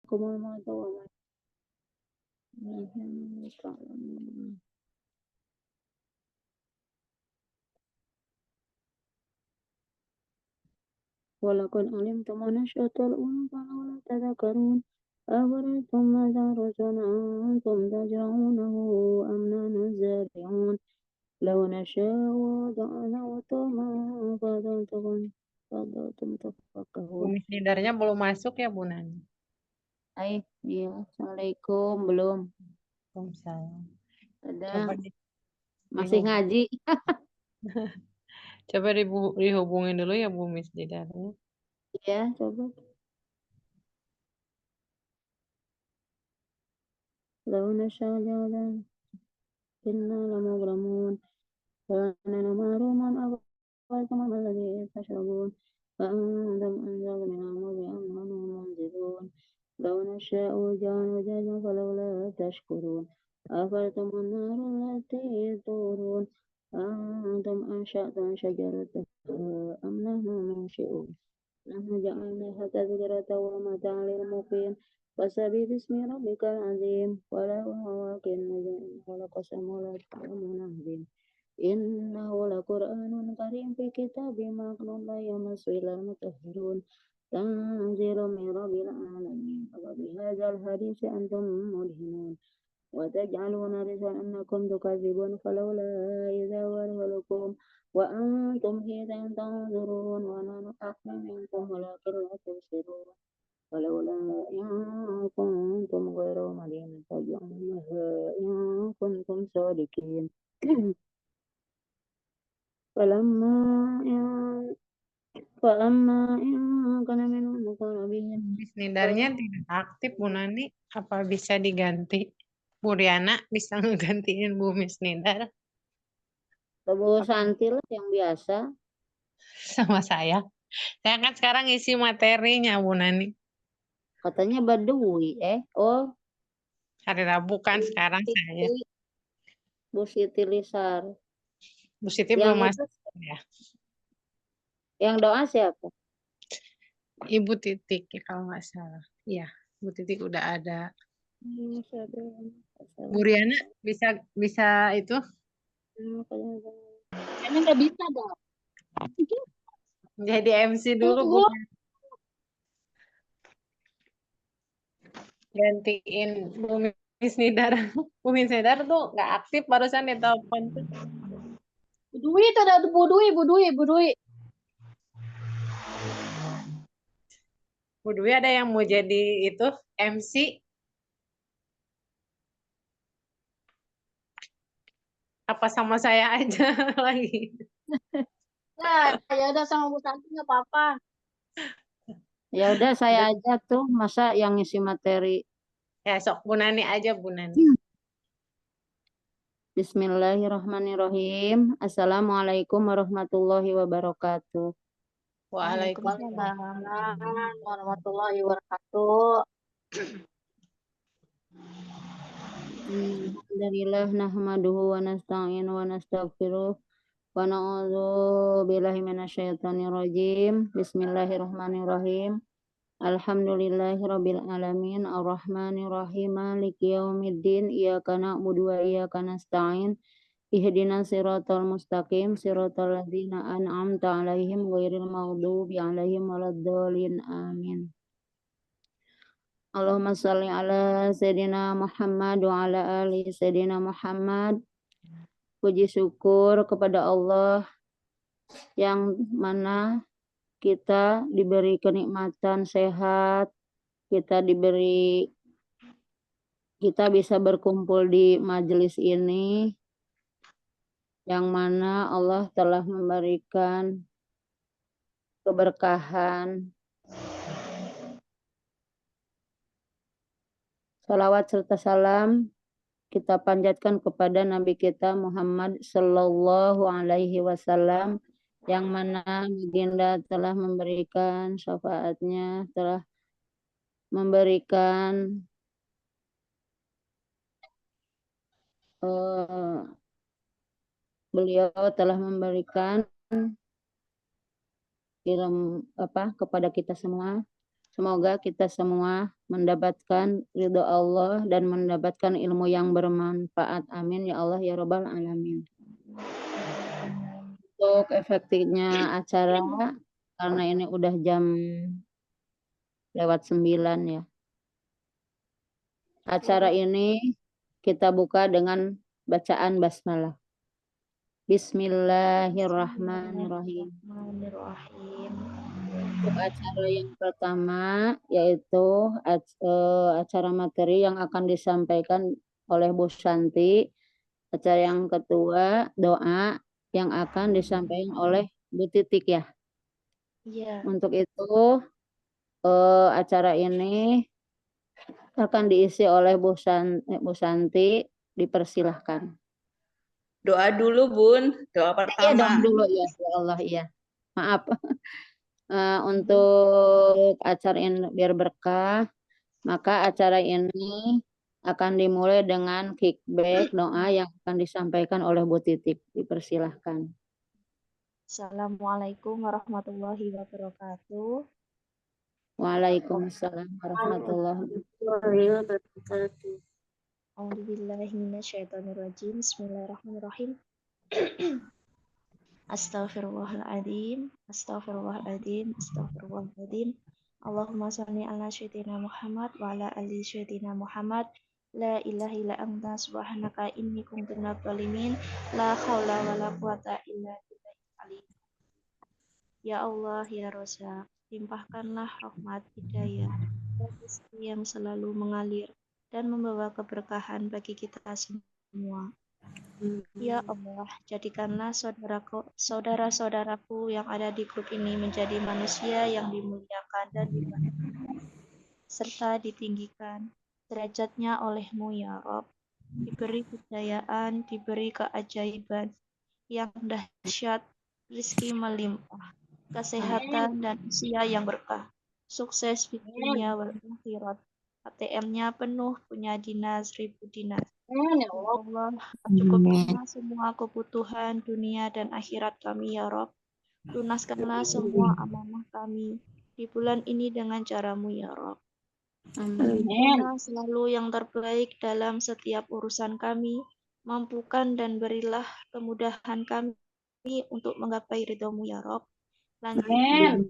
kumul mautu wa ma ta'lamun. Walaqad alimtum nashatal ula falawla tadhakkarun afara'aytum ma tahrusuna antum taj'alunahu am nahnu zari'un law nasha'u ja'alnahu hutaman fadhaltum tafakkahun. Kumis lidarnya belum masuk ya Bu Nani? Iya, Assalamualaikum, belum. Waalaikumsalam. Ada, Coba masih ngaji. Coba dihubungin dulu ya Bu Miss lidarnya. Iya, coba. Law nasha'u ja'alnahu inna lamughramun فَنَحْنُ مَحْرُومُونَ أَفَرَأَيْتُمُ الْمَاءَ الَّذِي تَشْرَبُونَ أَأَنتُمْ أَنزَلْتُمْ مِنَ الْمُزْنِ أَمْ نَحْنُ الْمُنزِلُونَ لَوْ نَشَاءُ جَعَلْنَاهُ جَهَنَّمَ فَلَوْلَا تَشْكُرُونَ أَفَرَأَيْتُمُ النَّارَ الَّتِي تُورُونَ أَأَنتُمْ أَنشَأْتُمْ شَجَرَتَهَا أَمْ نَحْنُ الْمُنشِئُونَ نحن جعلناها تذكرة ومتاعا للمقيم فسبح باسم ربك العظيم ولكن خلق السماوات والأرض عظيم إنه لقرآن كريم في كتاب مكنون لا يمسه إلا المطهرون تنزيل من رب العالمين وبهذا الحديث أنتم مدهنون وتجعلون رزقا أنكم تكذبون فلولا إذا ولكم وأنتم حين تنظرون ونحن أحيا منكم ولكن لا تبصرون ولولا إن كنتم غير مدينين ترجعونها إن كنتم صادقين فلما إن كان منهم مقربين Miss lidarnya tidak aktif Bu Nani. Apa bisa diganti? Bu Riana bisa ngegantiin Bu Miss Nidar Tebu Santil yang biasa sama saya. Saya kan sekarang isi materinya Bu Nani. katanya Badui oh Hari Rabu kan sekarang saya. Bu Siti Lisar Bu Siti yang belum itu masuk ya. yang doa siapa? Ibu Titik ya kalau nggak salah. Iya, Bu Titik udah ada. Bu Riana bisa bisa itu Kayaknya nggak bisa dong. jadi MC dulu Bu. Gantiin Bu Miss Nidar. Bu Miss Nidar tuh nggak aktif barusan di telepon tuh. Budui itu ada Budui. Bu Dwi ada yang mau jadi itu MC. Apa sama saya aja lagi? Ya udah sama Bu Santi nggak apa-apa. Ya udah saya aja tuh masa yang ngisi materi. Ya sok Bu Nani aja Bu Nani. Bismillahirrahmanirrahim. Assalamualaikum warahmatullahi wabarakatuh. Waalaikumsalam. Warahmatullahi wabarakatuh. Alhamdulillah nahmaduhu wa nasta'inu wa nastaghfiruh wa na'udzu billahi minasyaitonir rajim. Bismillahirrahmanirrahim. Alhamdulillahirabbil alamin arrahmanir rahim maliki yaumiddin iyyaka na'budu wa iyyaka nasta'in ihdinas siratal mustaqim siratal ladzina an'amta 'alaihim ghairil maghdubi 'alaihim waladdallin amin. Allahumma shalli ala Sayyidina Muhammad wa ala ali Sayyidina Muhammad. Puji syukur kepada Allah yang mana kita diberi kenikmatan sehat, kita bisa berkumpul di majelis ini yang mana Allah telah memberikan keberkahan. Salawat serta salam kita panjatkan kepada Nabi kita Muhammad Sallallahu Alaihi Wasallam yang mana baginda telah memberikan syafaatnya, telah memberikan beliau telah memberikan ilmu kepada kita semua Semoga kita semua mendapatkan ridho Allah dan mendapatkan ilmu yang bermanfaat. Amin ya Allah ya Rabbal Alamin. Untuk efektifnya acara, karena ini udah jam lewat 9 ya. Acara ini kita buka dengan bacaan basmalah. Bismillahirrahmanirrahim. Untuk acara yang pertama yaitu acara materi yang akan disampaikan oleh Bu Santi. Acara yang kedua doa yang akan disampaikan oleh Bu Titik ya. Iya. Untuk itu acara ini akan diisi oleh Bu Santi. Dipersilahkan. Doa dulu, Bun. Doa Iya pertama. dong dulu ya, ya Allah iya. Maaf. Untuk acara ini biar berkah, maka acara ini akan dimulai dengan kickback doa yang akan disampaikan oleh Bu Titik. Dipersilahkan. Assalamualaikum warahmatullahi wabarakatuh. Waalaikumsalam warahmatullahi wabarakatuh. A'udzubillahi minasyaitonirrajim. Bismillahirrahmanirrahim. Astaghfirullahaladzim. Astaghfirullahaladzim. Astaghfirullahaladzim. Allahumma sholli ala sayyidina Muhammad wa ala ali sayyidina Muhammad. La ilaha illa anta subhanaka inni kuntu minadz dzalimin. La haula wala quwata illa billahil aliyyil. Ya Allah, ya Razzaq, limpahkanlah rahmat, hidayah, dan rezeki yang selalu mengalir dan membawa keberkahan bagi kita semua. Ya Allah, jadikanlah saudara-saudaraku yang ada di grup ini menjadi manusia yang dimuliakan dan dibahagiakan, serta ditinggikan derajatnya oleh-Mu ya Rabb, diberi kejayaan, diberi keajaiban yang dahsyat, rizki melimpah, kesehatan dan usia yang berkah, sukses di dunia wal akhirat, ATM-nya penuh, punya dinas 1000 dinas. Ya Allah, cukupkanlah semua kebutuhan dunia dan akhirat kami ya Rabb. Lunaskanlah semua amanah kami di bulan ini dengan cara-Mu ya Rabb. Berikanlah selalu yang terbaik dalam setiap urusan kami. Mampukan dan berilah kemudahan kami untuk menggapai ridho-Mu ya Rabb. Lanjutnya,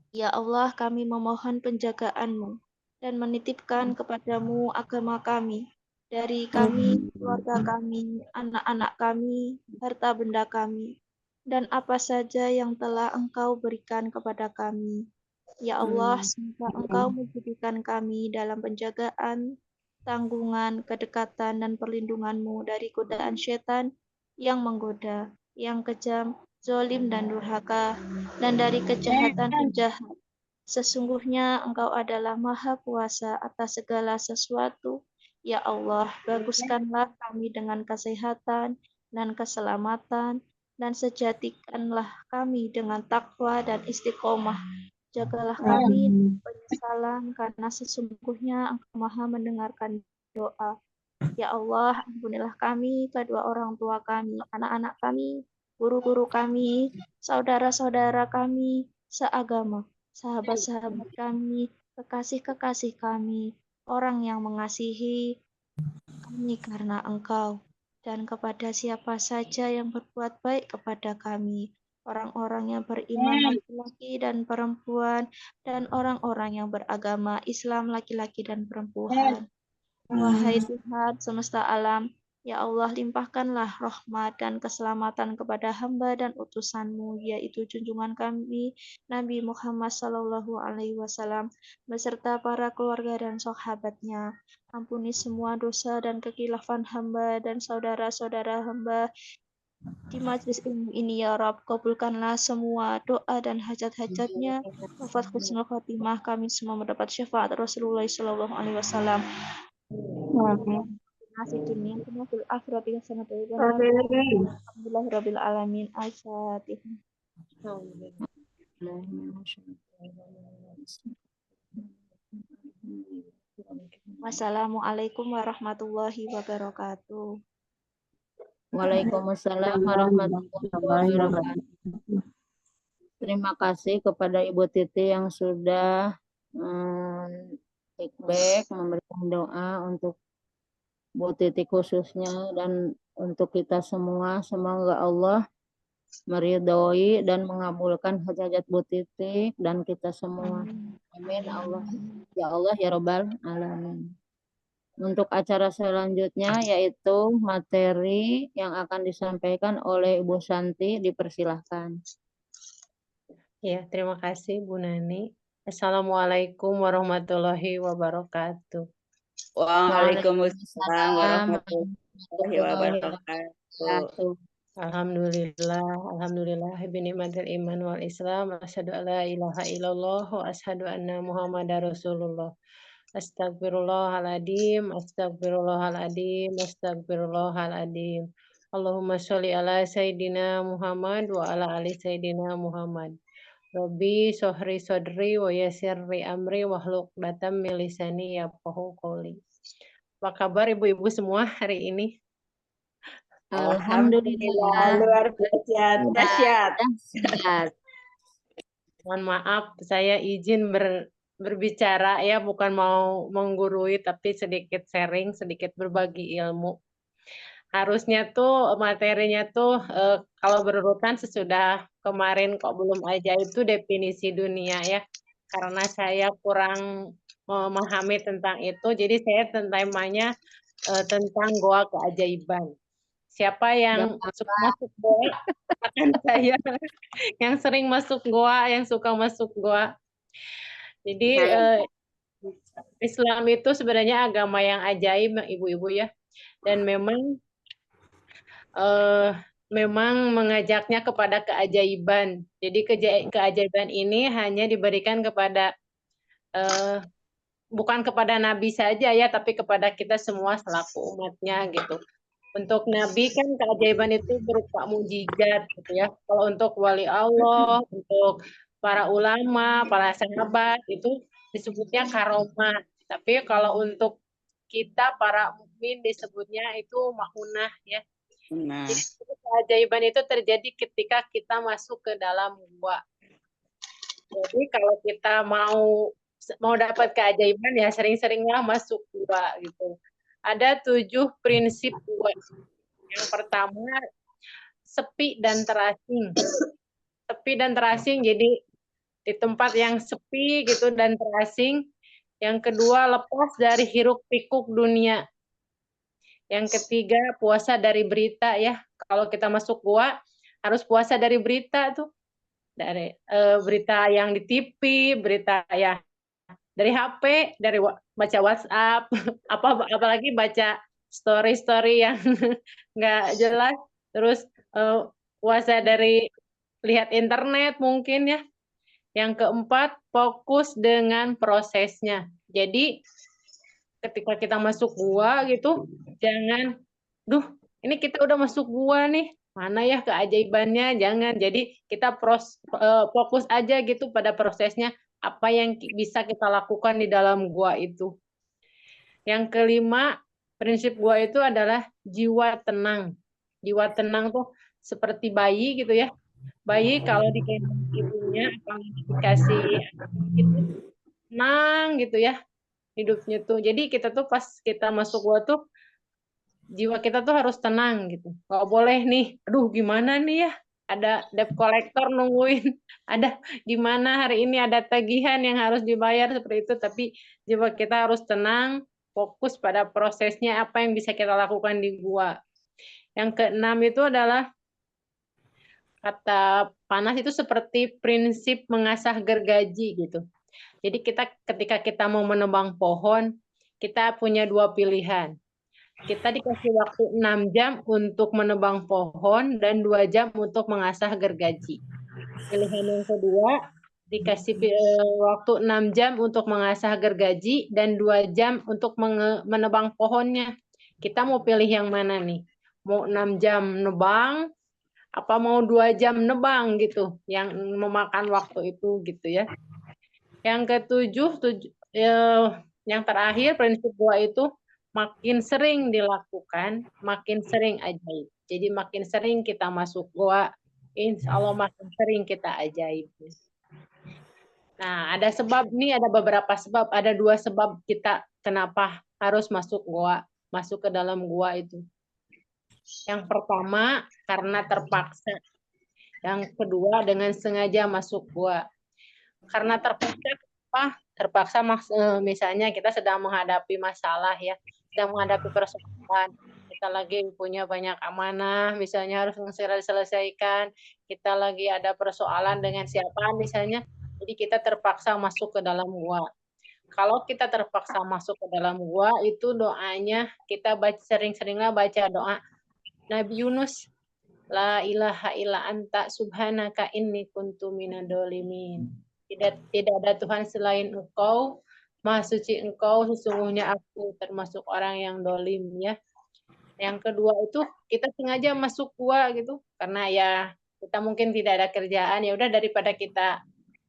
ya Allah, kami memohon penjagaan-Mu dan menitipkan kepadamu agama kami, dari kami, keluarga kami, anak-anak kami, harta benda kami, dan apa saja yang telah Engkau berikan kepada kami. Ya Allah, semoga Engkau menjadikan kami dalam penjagaan, tanggungan, kedekatan, dan perlindungan-Mu dari godaan setan yang menggoda, yang kejam, zalim dan durhaka, dan dari kejahatan penjahat. Sesungguhnya Engkau adalah Maha Kuasa atas segala sesuatu. Ya Allah, baguskanlah kami dengan kesehatan dan keselamatan, dan sejatikanlah kami dengan takwa dan istiqomah. Jagalah kami dari penyesalan, karena sesungguhnya Engkau Maha mendengarkan doa. Ya Allah, ampunilah kami, kedua orang tua kami, anak-anak kami, guru-guru kami, saudara-saudara kami, seagama, sahabat-sahabat kami, kekasih-kekasih kami, orang yang mengasihi kami karena Engkau, dan kepada siapa saja yang berbuat baik kepada kami, orang-orang yang beriman laki-laki dan perempuan, dan orang-orang yang beragama Islam laki-laki dan perempuan. Wahai Tuhan semesta alam, ya Allah, limpahkanlah rahmat dan keselamatan kepada hamba dan utusan-Mu, yaitu junjungan kami, Nabi Muhammad SAW, beserta para keluarga dan sahabatnya. Ampuni semua dosa dan kekhilafan hamba dan saudara-saudara hamba di majlis ilmu ini ya Rabb. Kabulkanlah semua doa dan hajat-hajatnya. Wafat husnul khatimah, kami semua mendapat syafaat Rasulullah SAW. Nasi dunia semua fil akhirati hasanatan wa qina alhamdulillahirabbil alamin. Al-Fatihah. Wassalamualaikum warahmatullahi wabarakatuh. Waalaikumsalam warahmatullahi wabarakatuh. Terima kasih kepada Ibu Titi yang sudah feedback, memberikan doa untuk Bu Titi khususnya dan untuk kita semua. Semoga Allah meridhoi dan mengabulkan hajat Bu Titi dan kita semua. Amin. Ya Allah ya Rabbal Alamin. Untuk acara selanjutnya yaitu materi yang akan disampaikan oleh Ibu Santi, dipersilahkan. Ya, terima kasih Bu Nani. Assalamualaikum warahmatullahi wabarakatuh. Waalaikumsalam warahmatullahi warahmatullahi wabarakatuh. wabarakatuh. Alhamdulillah bini'matil iman wal islam, asyhadu an la ilaha illallah wa asyhadu anna muhammadar rasulullah. Astagfirullahaladzim, astagfirullahaladzim, astagfirullahaladzim. Allahumma sholli ala Sayyidina Muhammad wa ala ali Sayyidina Muhammad. Rabbi sohri sodri wa yasirri amri wahluk datam milisani yafqahu qawli. Apa kabar ibu-ibu semua hari ini? Alhamdulillah. Luar biasa dahsyat. Dahsyat. Mohon maaf, saya izin berbicara ya, bukan mau menggurui, tapi sedikit sharing, sedikit berbagi ilmu. Harusnya tuh materinya tuh kalau berurutan sesudah kemarin kok belum aja itu definisi dunia ya. Karena saya kurang memahami tentang itu, jadi saya temanya tentang goa keajaiban. Siapa yang suka masuk goa akan saya yang sering masuk goa, yang suka masuk goa. Jadi Islam itu sebenarnya agama yang ajaib, ibu-ibu ya. Dan memang mengajaknya kepada keajaiban. Jadi keajaiban ini hanya diberikan kepada bukan kepada Nabi saja ya, tapi kepada kita semua selaku umatnya gitu. Untuk Nabi kan keajaiban itu berupa mujizat gitu ya. Kalau untuk wali Allah, untuk para ulama, para sahabat itu disebutnya karomah. Tapi kalau untuk kita para mukmin disebutnya itu maunah ya. Nah, Jadi keajaiban itu terjadi ketika kita masuk ke dalam gua. Jadi kalau kita mau dapat keajaiban ya sering-seringlah masuk gua gitu. Ada 7 prinsip gua. Yang pertama, sepi dan terasing. Sepi dan terasing, jadi di tempat yang sepi gitu dan terasing. Yang kedua, lepas dari hiruk pikuk dunia. Yang ketiga, puasa dari berita ya. Kalau kita masuk gua, harus puasa dari berita tuh. Dari berita yang di TV, berita ya dari HP, dari baca WhatsApp, apalagi baca story-story yang nggak jelas, terus puasa dari lihat internet mungkin ya. Yang keempat, fokus dengan prosesnya. Jadi ketika kita masuk gua gitu, jangan, ini kita udah masuk gua nih, mana ya keajaibannya, jangan. Jadi kita fokus aja gitu pada prosesnya, apa yang bisa kita lakukan di dalam gua itu. Yang kelima, prinsip gua itu adalah jiwa tenang. Jiwa tenang tuh seperti bayi gitu ya. Bayi kalau digendong ibunya, apalagi dikasih gitu, tenang gitu ya hidupnya tuh. Jadi kita tuh pas kita masuk gua tuh, jiwa kita tuh harus tenang gitu. Gak boleh nih, aduh gimana nih ya, ada debt collector nungguin, ada gimana hari ini ada tagihan yang harus dibayar seperti itu, tapi jiwa kita harus tenang, fokus pada prosesnya apa yang bisa kita lakukan di gua. Yang keenam itu adalah kata panas itu seperti prinsip mengasah gergaji gitu. Jadi ketika kita mau menebang pohon, kita punya 2 pilihan. Kita dikasih waktu 6 jam untuk menebang pohon dan 2 jam untuk mengasah gergaji. Pilihan yang kedua, dikasih waktu 6 jam untuk mengasah gergaji dan 2 jam untuk menebang pohonnya. Kita mau pilih yang mana nih? Mau 6 jam nebang, apa mau 2 jam nebang gitu, yang memakan waktu itu gitu ya. Yang ketujuh, yang terakhir prinsip gua itu makin sering dilakukan, makin sering ajaib. Jadi makin sering kita masuk gua, insya Allah makin sering kita ajaib. Nah, ada sebab nih, ada beberapa sebab, ada 2 sebab kita kenapa harus masuk gua, masuk ke dalam gua itu. Yang pertama karena terpaksa. Yang kedua dengan sengaja masuk gua. Karena terpaksa apa? Terpaksa misalnya kita sedang menghadapi masalah ya, sedang menghadapi persoalan. Kita lagi punya banyak amanah, misalnya harus diselesaikan. Kita lagi ada persoalan dengan siapa misalnya. Jadi kita terpaksa masuk ke dalam gua. Kalau kita terpaksa masuk ke dalam gua, itu doanya kita sering-seringlah baca doa Nabi Yunus. La ilaha illa anta subhanaka inni kuntu minadolimin. Tidak ada Tuhan selain Engkau, Maha Suci Engkau, sesungguhnya aku termasuk orang yang dolim ya. Yang kedua itu kita sengaja masuk gua gitu, karena ya kita mungkin tidak ada kerjaan, ya udah daripada kita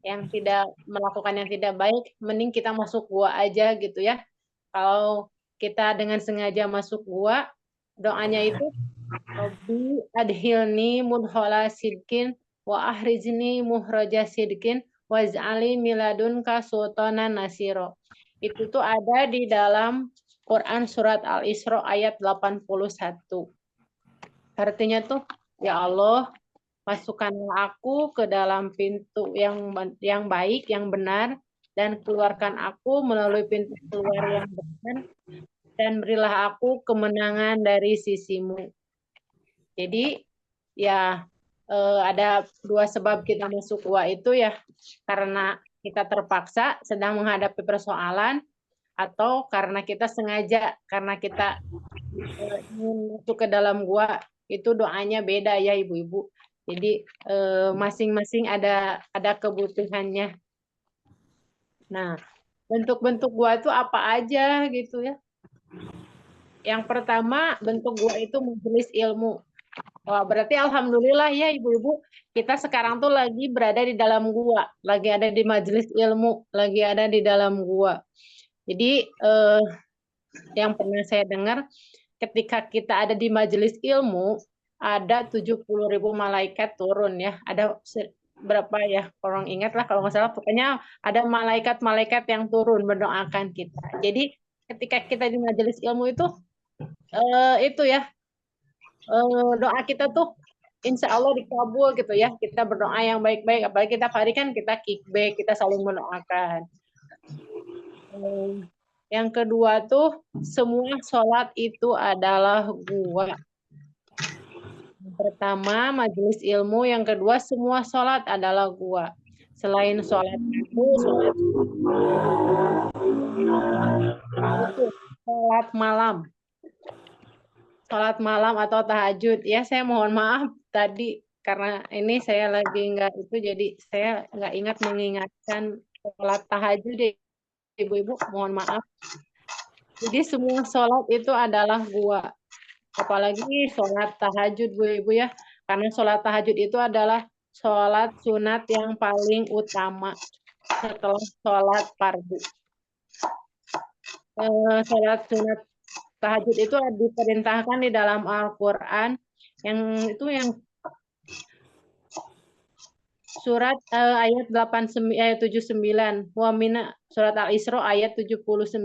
yang tidak melakukan yang tidak baik, mending kita masuk gua aja gitu ya. Kalau kita dengan sengaja masuk gua, doanya itu Rabbi adhilni mudhola sidkin wa ahrizni muhroja sidkin waj'ali miladunka sultanan nasiro. Itu tuh ada di dalam Quran surat Al-Isra ayat 81. Artinya tuh, ya Allah, masukkanlah aku ke dalam pintu yang baik, yang benar, dan keluarkan aku melalui pintu keluar yang benar, dan berilah aku kemenangan dari sisimu. Jadi ya ada 2 sebab kita masuk gua itu ya karena kita terpaksa sedang menghadapi persoalan atau karena kita sengaja karena kita ingin masuk ke dalam gua. Itu doanya beda ya ibu-ibu. Jadi masing-masing ada kebutuhannya. Nah, bentuk-bentuk gua itu apa aja gitu ya. Yang pertama bentuk gua itu majelis ilmu. Wah, berarti alhamdulillah ya ibu-ibu, kita sekarang tuh lagi berada di dalam gua, lagi ada di majelis ilmu, lagi ada di dalam gua. Jadi yang pernah saya dengar, ketika kita ada di majelis ilmu, ada 70.000 malaikat turun ya. Ada berapa ya? Orang ingat lah kalau nggak salah. Pokoknya ada malaikat-malaikat yang turun mendoakan kita. Jadi ketika kita di majelis ilmu itu ya. Doa kita tuh insya Allah dikabul gitu ya. Kita berdoa yang baik-baik. Apalagi kita hari kan kita kickback, kita saling mendoakan. Yang kedua tuh semua sholat itu adalah gua. Yang pertama majelis ilmu, yang kedua semua sholat adalah gua. Selain sholat itu sholat malam. Sholat malam atau tahajud. Ya, saya mohon maaf tadi karena ini saya lagi nggak itu, jadi saya nggak ingat mengingatkan sholat tahajud deh, ibu-ibu. Mohon maaf. Jadi semua sholat itu adalah gua. Apalagi sholat tahajud, ibu-ibu ya. Karena sholat tahajud itu adalah sholat sunat yang paling utama setelah sholat fardu. Sholat sunat tahajud itu diperintahkan di dalam Al-Quran yang surat ayat 79 surat Al-Isra ayat 79.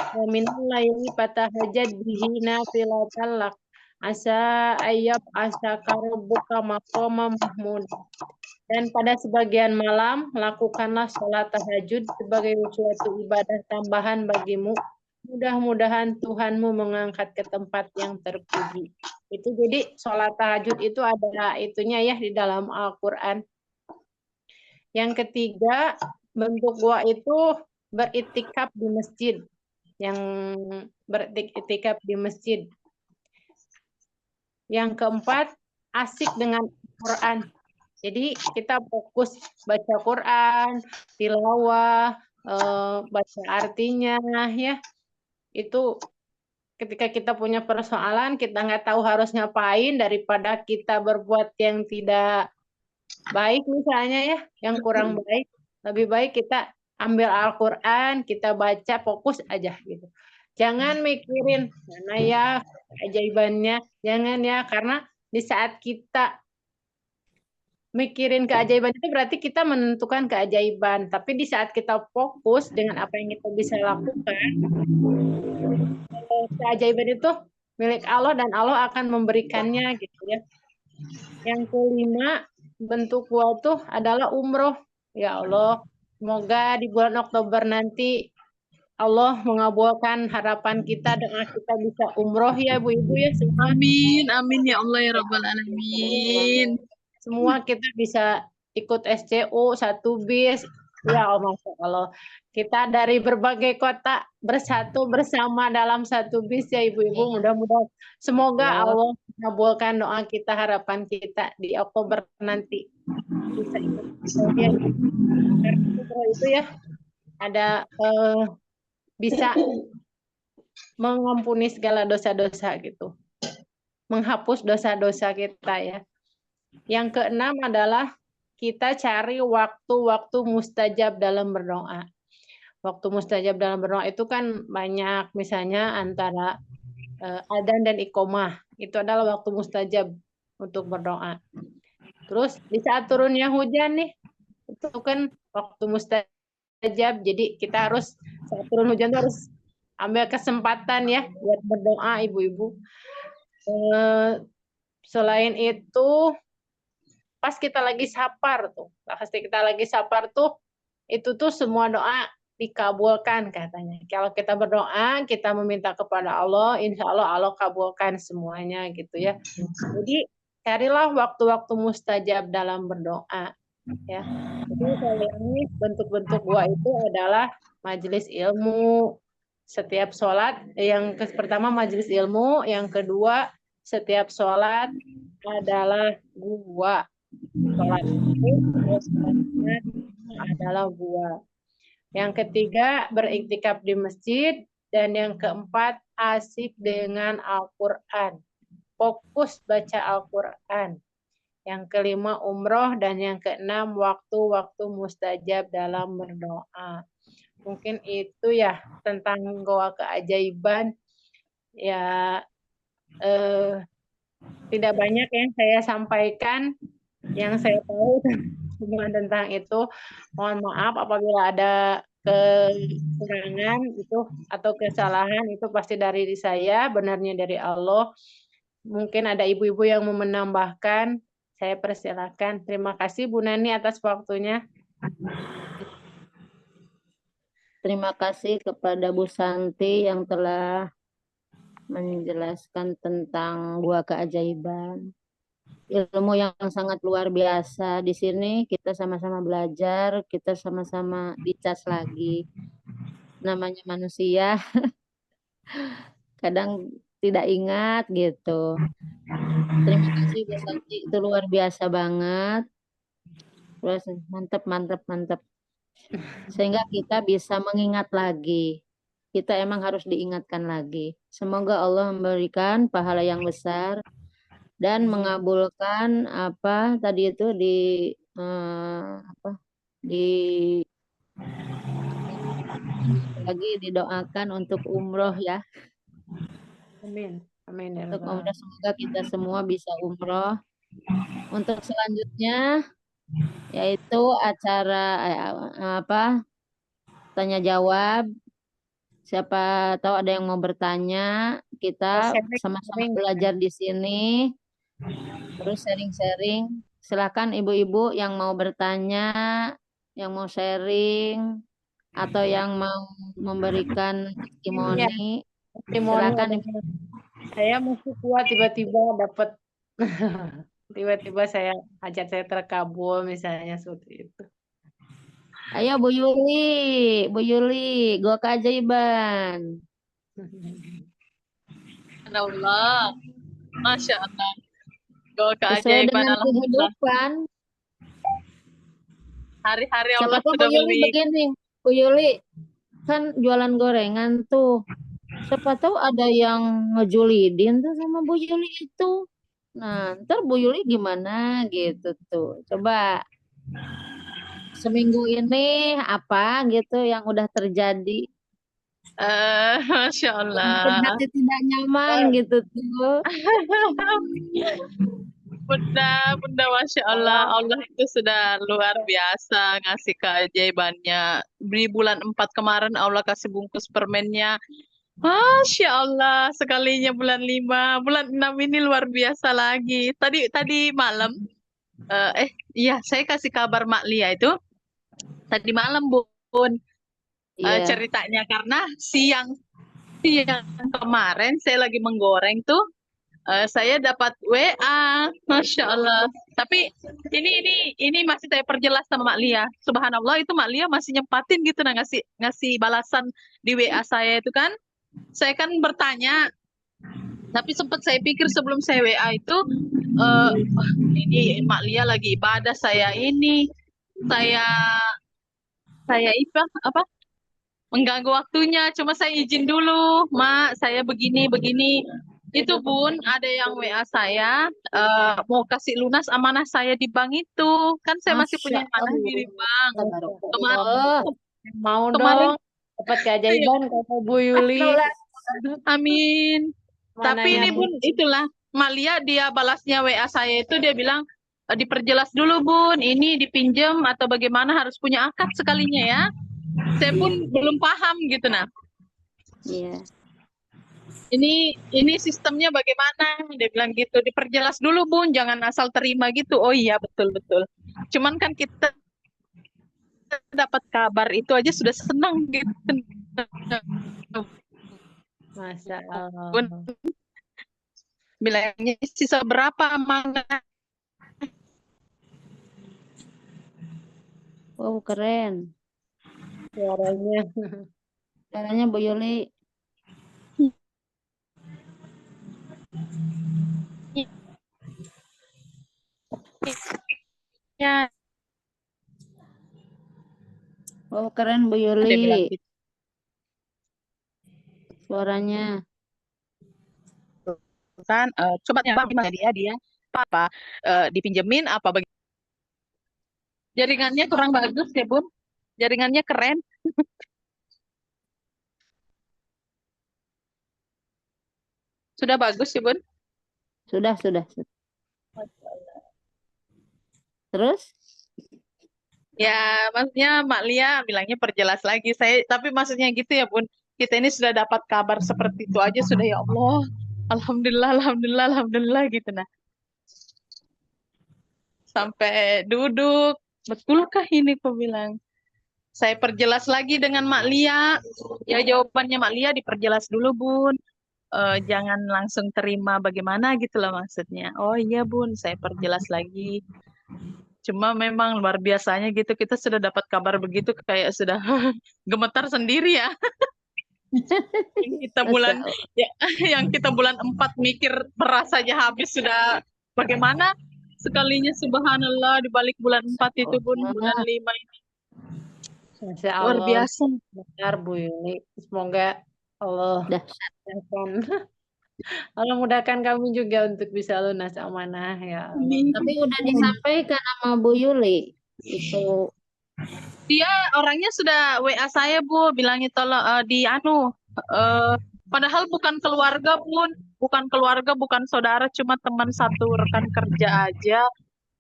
Wa minal laili fatahajjad bihi nafilatan lak asa ayyab asaka rabbuka maqama mahmud. Dan pada sebagian malam lakukanlah sholat tahajud sebagai suatu ibadah tambahan bagimu. Mudah-mudahan Tuhanmu mengangkat ke tempat yang terpuji. Itu jadi sholat tahajud itu ada itunya ya di dalam Al-Quran. Yang ketiga, bentuk gua itu beriktikaf di masjid. Yang beriktikaf di masjid. Yang keempat, asik dengan Al-Quran. Jadi kita fokus baca Quran, tilawah, baca artinya ya. Itu ketika kita punya persoalan, kita nggak tahu harus ngapain, daripada kita berbuat yang tidak baik misalnya ya, yang kurang baik, lebih baik kita ambil Al-Quran, kita baca, fokus aja gitu. Jangan mikirin mana ya keajaibannya, jangan ya, karena di saat kita mikirin keajaiban itu berarti kita menentukan keajaiban. Tapi di saat kita fokus dengan apa yang kita bisa lakukan, keajaiban itu milik Allah dan Allah akan memberikannya gitu ya. Yang kelima, bentuk gua tuh adalah umroh. Ya Allah, semoga di bulan Oktober nanti Allah mengabulkan harapan kita, doa kita bisa umroh ya Bu-Ibu ya semua. Amin, amin ya Allah ya Rabbal Alamin. Semua kita bisa ikut SCU, satu bis. Ya Allah, Masya Allah. Kita dari berbagai kota bersatu bersama dalam satu bis ya Ibu-Ibu. Mudah-mudahan semoga Allah mengabulkan doa kita, harapan kita di Oktober nanti. Bisa ikut. Kemudian karena itu ya ada bisa mengampuni segala dosa-dosa gitu. Menghapus dosa-dosa kita ya. Yang keenam adalah kita cari waktu-waktu mustajab dalam berdoa. Waktu mustajab dalam berdoa itu kan banyak, misalnya antara adzan dan iqomah. Itu adalah waktu mustajab untuk berdoa. Terus di saat turunnya hujan nih, itu kan waktu mustajab. Jadi kita harus saat turun hujan itu harus ambil kesempatan ya buat berdoa Ibu-Ibu. Selain itu, pas kita lagi sapar tuh, itu tuh semua doa dikabulkan katanya. Kalau kita berdoa, kita meminta kepada Allah, insya Allah Allah kabulkan semuanya gitu ya. Jadi carilah waktu-waktu mustajab dalam berdoa. Ya, jadi saya ini bentuk-bentuk gua itu adalah majelis ilmu. Setiap sholat, yang pertama majelis ilmu, yang kedua setiap sholat adalah gua. Sholat itu adalah gua. Yang ketiga beriktikaf di masjid, dan yang keempat asik dengan Al-Quran. Fokus baca Al-Quran. Yang kelima umroh, dan yang keenam waktu-waktu mustajab dalam berdoa. Mungkin itu ya tentang goa keajaiban. Ya tidak banyak yang saya sampaikan. Yang saya tahu cuma tentang itu. Mohon maaf apabila ada kekurangan itu atau kesalahan, itu pasti dari diri saya, benarnya dari Allah. Mungkin ada ibu-ibu yang mau menambahkan. Saya persilakan. Terima kasih Bu Nani atas waktunya. Terima kasih kepada Bu Santi yang telah menjelaskan tentang gua keajaiban. Ilmu yang sangat luar biasa. Di sini kita sama-sama belajar, kita sama-sama dicas lagi. Namanya manusia, kadang tidak ingat gitu. Terima kasih Bu Santi, itu luar biasa banget. Mantap, mantap, mantap. Sehingga kita bisa mengingat lagi. Kita emang harus diingatkan lagi. Semoga Allah memberikan pahala yang besar dan mengabulkan apa tadi itu lagi didoakan untuk umroh ya. Amin. Amin. Untuk umroh, semoga kita semua bisa umroh. Untuk selanjutnya yaitu acara tanya jawab. Siapa tahu ada yang mau bertanya, kita sama-sama belajar di sini. Terus sharing-sharing. Silakan ibu-ibu yang mau bertanya, yang mau sharing, atau yang mau memberikan testimoni. Silakan. Saya masih kuat tiba-tiba dapat tiba-tiba hajat saya terkabul misalnya seperti itu. Ayo Bu Yuli, gua keajaiban. Allah, Masya Allah. Gua Sesuai keajaiban dengan kehidupan. Hari-hari Siapa Allah tahu sudah Bu Yuli beri. begini, Bu Yuli kan jualan gorengan tuh. Siapa tahu ada yang ngejulidin tuh sama Bu Yuli itu. Nah, ntar Bu Yuli gimana gitu tuh. Coba seminggu ini apa gitu yang udah terjadi. Masya Allah. Hati tidak nyaman gitu tuh. Bunda, Masya Allah, Allah itu sudah luar biasa ngasih keajaibannya. Di bulan 4 kemarin Allah kasih bungkus permennya. Masya Allah, sekalinya bulan 5, bulan 6 ini luar biasa lagi. Tadi malam, iya saya kasih kabar Mak Lia itu tadi malam Bun. Iya. Ceritanya karena siang kemarin saya lagi menggoreng tuh. Saya dapat WA, Masya Allah. Tapi ini masih saya perjelas sama Mak Lia. Subhanallah itu Mak Lia masih nyempatin gitu nah ngasih balasan di WA saya itu kan. Saya kan bertanya, tapi sempat saya pikir sebelum saya WA itu, ini Mak Lia lagi ibadah saya saya itu apa mengganggu waktunya. Cuma saya izin dulu, Mak, saya begini. Itu Bun, ada yang WA saya mau kasih lunas amanah saya di bank itu. Kan saya masih punya Masya amanah di bank. Kemarin, Allah. Mau kemarin dong dapat keajaiban kata Bu Yuli. amin. Tapi Mananya ini Bun, itulah Malia dia balasnya WA saya itu dia bilang diperjelas dulu Bun, ini dipinjam atau bagaimana harus punya akad sekalinya ya. Saya pun belum paham gitu nah. Iya. Ini sistemnya bagaimana? Dia bilang gitu, diperjelas dulu Bun, jangan asal terima gitu. Oh iya betul. Cuman kan kita dapat kabar itu aja sudah senang gitu. Masya Allah. Bun, bilangnya sisa berapa amanah? Wow, keren. Suaranya. Caranya Bu Yuli. Ya, Wow, keren Bu dia bilang Yuli. gitu. Suaranya. Kan coba gimana dia apa dipinjemin apa jaringannya kurang bagus ya Bun, jaringannya keren. Sudah bagus ya Bun. Sudah. Terus? Ya maksudnya Mak Lia bilangnya perjelas lagi saya, tapi maksudnya gitu ya Bun, kita ini sudah dapat kabar seperti itu aja sudah ya Allah, alhamdulillah gitu nah. Sampai duduk, betulkah ini aku bilang. Saya perjelas lagi dengan Mak Lia. Ya jawabannya Mak Lia diperjelas dulu Bun. Jangan langsung terima bagaimana gitu lah maksudnya. Oh iya Bun, saya perjelas lagi. Cuma memang luar biasanya gitu kita sudah dapat kabar begitu kayak sudah gemetar sendiri ya. Yang kita bulan Masya Allah. ya, yang kita bulan 4 mikir beras saja habis sudah bagaimana sekalinya subhanallah di balik bulan 4 itu Bun, bulan 5 ini Masya luar Allah. biasa. Benar Bu Yuli. Semoga Allah Dahsyat. mudahkan. Allah mudahkan kami juga untuk bisa lunas amanah ya Allah. Amin. Tapi udah disampaikan sama Bu Yuli. Itu Dia orangnya sudah WA saya Bu, bilangnya tolong padahal bukan keluarga Bun, bukan saudara, cuma teman satu rekan kerja aja.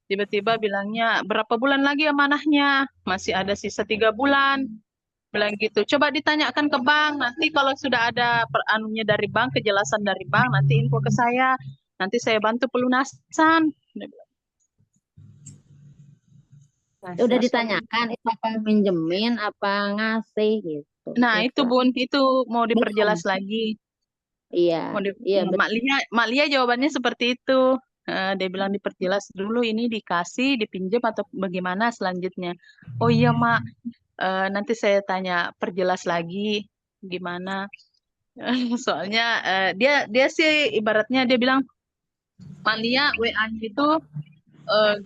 Tiba-tiba bilangnya berapa bulan lagi amanahnya? Masih ada sisa 3 bulan. Bilang gitu. Coba ditanyakan ke bank. Nanti kalau sudah ada anunya dari bank, kejelasan dari bank, nanti info ke saya. Nanti saya bantu pelunasan. udah ditanyakan itu apa minjemin apa ngasih gitu. Nah, itu Bun, itu mau diperjelas Belum. lagi. Iya. Mau Iya, Mak Lia jawabannya seperti itu. Dia bilang diperjelas dulu ini dikasih, dipinjam atau bagaimana selanjutnya. Oh iya Mak, nanti saya tanya perjelas lagi gimana. Soalnya dia sih ibaratnya dia bilang Mak Lia WA-nya itu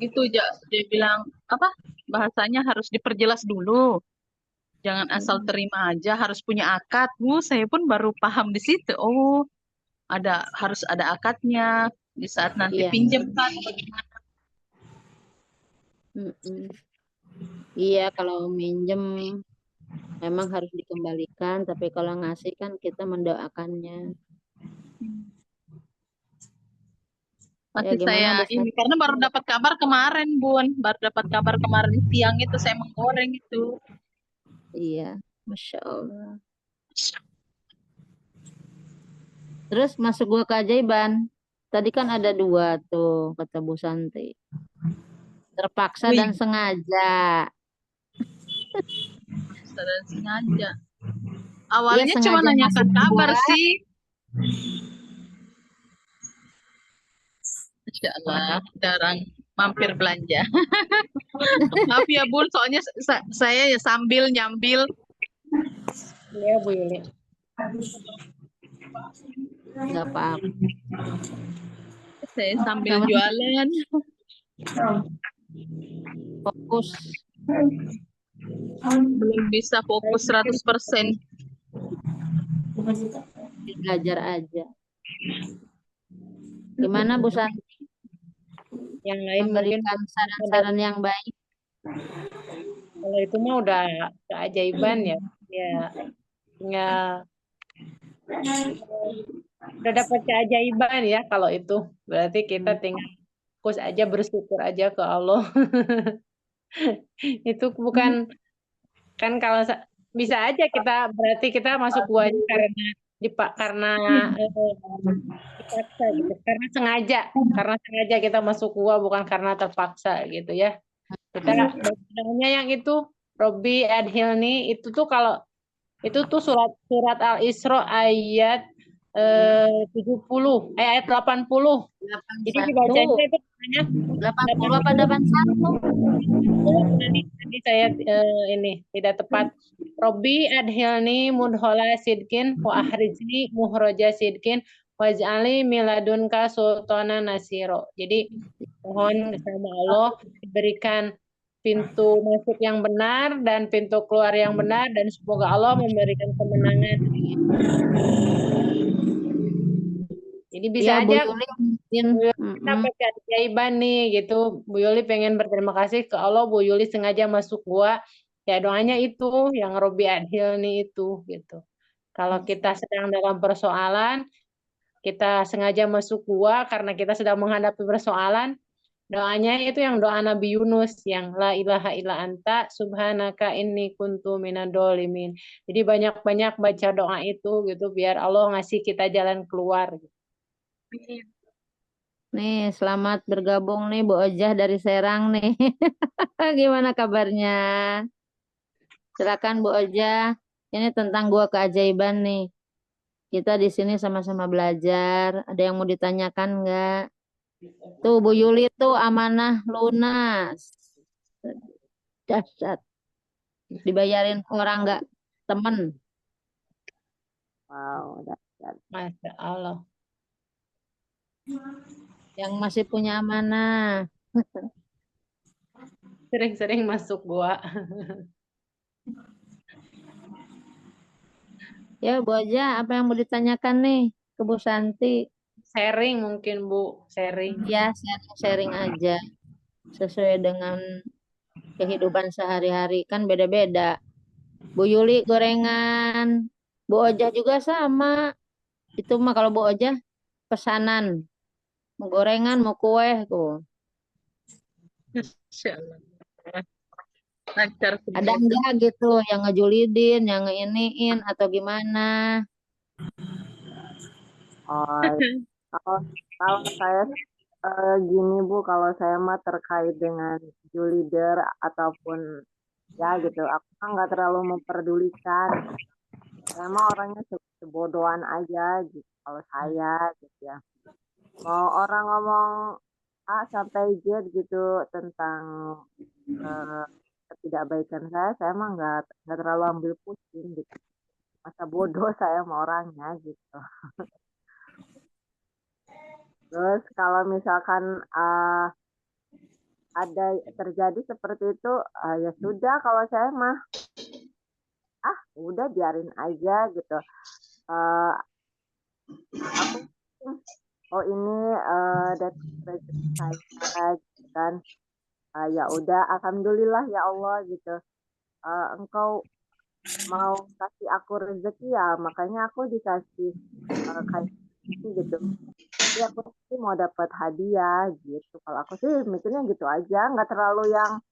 gitu dia bilang apa bahasanya harus diperjelas dulu. Jangan asal terima aja, harus punya akad. Saya pun baru paham di situ. Oh, harus ada akadnya di saat nanti Iya. pinjam kan. Mm-mm. Iya, kalau minjem memang harus dikembalikan, tapi kalau ngasih kan kita mendoakannya. Ya Masih gimana saya Bu ini Santi? karena baru dapat kabar kemarin, Bun. Baru dapat kabar kemarin siang itu saya menggoreng itu. Iya, Masya Allah. Terus masuk gua keajaiban. Tadi kan ada 2 tuh, kata Bu Santi. Terpaksa Wih, dan sengaja. sadar sengaja. Iya, Awalnya cuma sengaja masuk nanyakan kabar gua. sih. Masya Allah, jarang mampir belanja. Maaf ya Bun, soalnya saya ya sambil nyambil. Iya Bu Yuli. Nggak apa-apa. Saya sambil Sama jualan. fokus. Belum bisa fokus 100%. Belajar aja. Gimana Bu Santi Yang lain mungkin memberikan saran-saran yang baik? kalau itu mah udah keajaiban ya. Ya, ya udah dapat keajaiban ya kalau itu. Berarti kita tinggal fokus aja bersyukur aja ke Allah. Itu bukan kan kalau bisa aja kita berarti kita masuk gua karena dipaksa gitu. Karena sengaja kita masuk gua bukan karena terpaksa gitu ya. Kita bacanya yang itu Robi Adhilni itu tuh kalau itu tuh surat Al-Isra ayat 70 ayat 80. Jadi 81. dibacanya itu namanya 80 apa 81? tadi saya ini tidak tepat. Robi adhilni mudhola sidkin wa ahrizni muhroja sidkin waj'ali miladunka sultana nasiro. Jadi mohon sama Allah diberikan pintu masuk yang benar dan pintu keluar yang benar dan semoga Allah memberikan kemenangan. Jadi bisa Ya Bu aja Yuli mungkin dapat keajaiban nih gitu. Bu Yuli pengen berterima kasih ke Allah. Bu Yuli sengaja masuk gua. Ya doanya itu yang Robi Adhil nih itu gitu. Kalau kita sedang dalam persoalan, kita sengaja masuk gua karena kita sedang menghadapi persoalan. Doanya itu yang doa Nabi Yunus yang la ilaha illa anta subhanaka inni kuntu minadolimin. Jadi banyak-banyak baca doa itu gitu biar Allah ngasih kita jalan keluar. nih selamat bergabung nih Bu Ojah dari Serang nih. Gimana kabarnya? Silakan Bu Ojah. Ini tentang gua keajaiban nih. Kita di sini sama-sama belajar. Ada yang mau ditanyakan nggak? Tuh Bu Yuli tuh amanah lunas. Dahsyat. Dibayarin orang nggak temen. Wow, dahsyat. Masya Allah. Yang masih punya amanah. Sering-sering masuk gua. Ya Bu Ojah, apa yang mau ditanyakan nih ke Bu Santi? Sharing mungkin Bu, sharing. Ya, sharing aja. Sesuai dengan kehidupan sehari-hari. Kan beda-beda. Bu Yuli gorengan. Bu Ojah juga sama. Itu mah kalau Bu Ojah pesanan. Mau gorengan, mau kue. Tuh. Masya Allah. Lancar Ada semua. enggak gitu yang ngejulidin, yang ngeiniin atau gimana? Oh, kalau saya gini Bu, kalau saya mah terkait dengan leader ataupun ya gitu, aku kan nggak terlalu memperdulikan. Saya mah orangnya sebodohan aja gitu. Kalau saya gitu ya, mau orang ngomong A sampai Z gitu tentang eh, ketidakbaikan saya mah nggak terlalu ambil pusing gitu. Masa bodoh saya sama orangnya gitu. Terus kalau misalkan ada terjadi seperti itu, ya sudah kalau saya mah udah biarin aja gitu. Eh, aku ini dari rezeki saya gitu kan. Ya udah, alhamdulillah ya Allah gitu. Engkau mau kasih aku rezeki ya, makanya aku dikasih kayak gitu. tapi aku sih mau dapat hadiah gitu. Kalau aku sih mikirnya gitu aja, nggak terlalu yang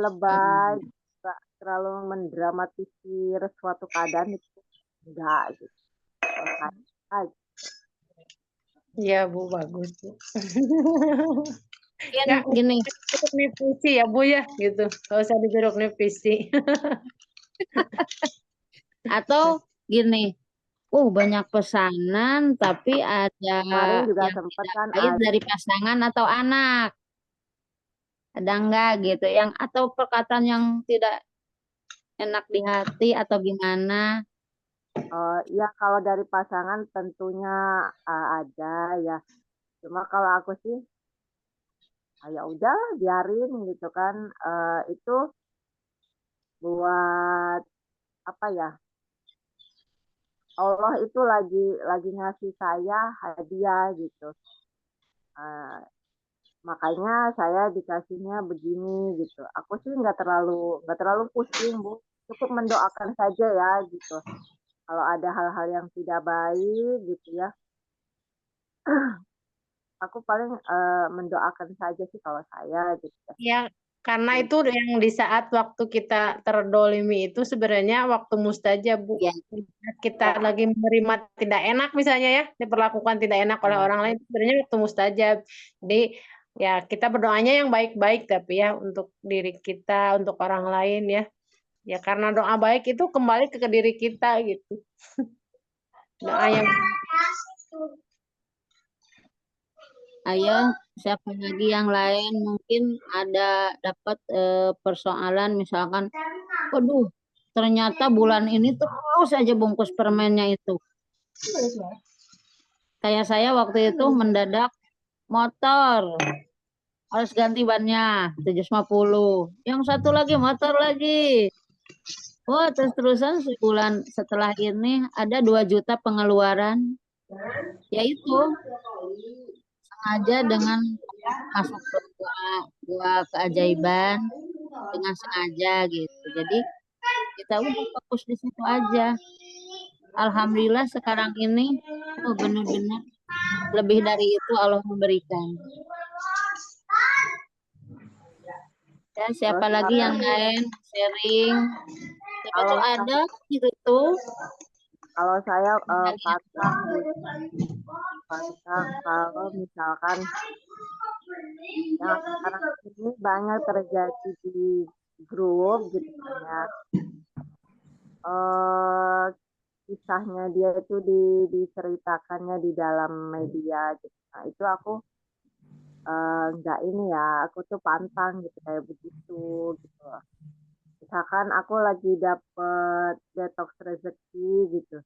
lebay, nggak terlalu mendramatisir suatu keadaan itu, enggak gitu. Kalau saya, Iya Bu, bagus Bu. Mungkin Nggak gini, dijeruk nipisi ya Bu ya, gitu. Nggak usah dijeruk nipisi. atau gini, banyak pesanan tapi ada kemarin juga yang sempat tidak kan baik dari pasangan atau anak. Ada enggak gitu yang atau perkataan yang tidak enak di hati atau gimana? ya kalau dari pasangan tentunya ada ya. Cuma kalau aku sih ya udah biarin gitu kan. Itu buat apa ya? Allah itu lagi ngasih saya hadiah gitu. Eh, makanya saya dikasihnya begini gitu. Aku sih nggak terlalu pusing Bu. Cukup mendoakan saja ya gitu. Kalau ada hal-hal yang tidak baik gitu ya, aku paling mendoakan saja sih kalau saya gitu ya. Ya, karena itu yang di saat waktu kita terdolimi itu sebenarnya waktu mustajab Bu. Ya, Kita lagi menerima tidak enak misalnya ya, diperlakukan tidak enak oleh orang lain, sebenarnya waktu mustajab. Jadi ya kita berdoanya yang baik-baik tapi ya untuk diri kita, untuk orang lain ya. Ya karena doa baik itu kembali ke diri kita gitu. Doa yang ayo siapa lagi yang lain mungkin ada dapat persoalan misalkan, waduh ternyata bulan ini terus aja bungkus permennya itu. Kayak saya waktu itu mendadak motor harus ganti bannya 750. Yang satu lagi motor lagi. Oh, terus-terusan sebulan setelah ini ada 2 juta pengeluaran. Yaitu sengaja dengan masuk ke gua keajaiban dengan sengaja gitu. Jadi kita udah fokus di situ aja. Alhamdulillah sekarang ini benar-benar lebih dari itu Allah memberikan. Ya, siapa Terus lagi yang lain sharing? Siapa tuh kalau ada gitu tuh. kalau saya Lagi yang pantang kalau misalkan yang sekarang ini banyak terjadi di grup gitu kan ya. Eh, kisahnya dia itu diceritakannya di dalam media gitu. Nah, itu aku nggak ini ya, aku tuh pantang gitu kayak begitu gitu. Misalkan aku lagi dapet detox rezeki gitu,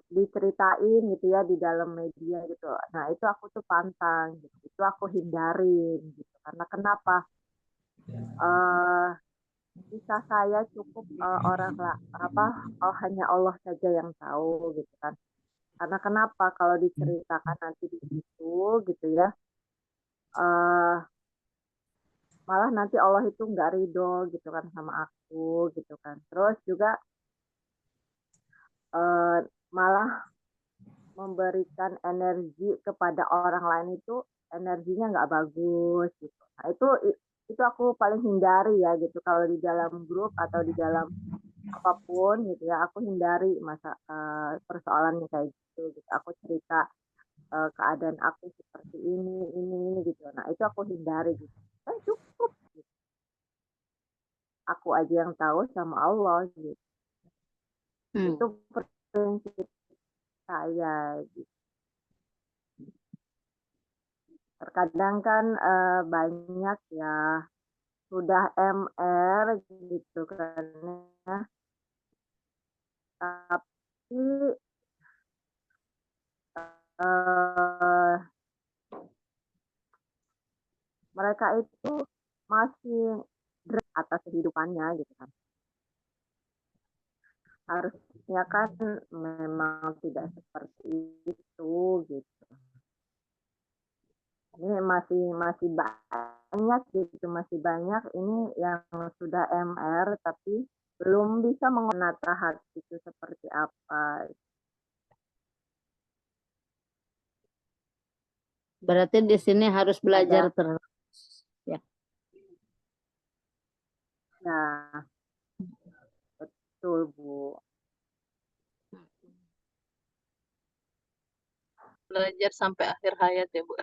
diceritain gitu ya di dalam media gitu. Nah itu aku tuh pantang gitu, itu aku hindarin gitu. Karena kenapa? eh Kisah saya cukup orang lah apa hanya Allah saja yang tahu gitu kan. Karena kenapa kalau diceritakan nanti di situ gitu ya, eh malah nanti Allah itu nggak ridho gitu kan sama aku gitu kan. Terus juga eh, malah memberikan energi kepada orang lain itu energinya nggak bagus gitu. Nah itu aku paling hindari ya gitu kalau di dalam grup atau di dalam apapun gitu ya aku hindari persoalannya kayak gitu. Aku cerita keadaan aku seperti ini gitu. Nah itu aku hindari gitu. Kan cukup gitu. Aku aja yang tahu sama Allah gitu. Itu prinsip saya gitu. Terkadang kan banyak ya sudah MR gitu kan ya, tapi eh, mereka itu masih atas kehidupannya gitu kan. Harusnya kan memang tidak seperti itu gitu. Ini masih banyak gitu, masih banyak ini yang sudah MR tapi belum bisa mengenata hati itu seperti apa. Berarti di sini harus belajar Ada. terus. Ya. Nah, betul, Bu. Belajar sampai akhir hayat ya, Bu.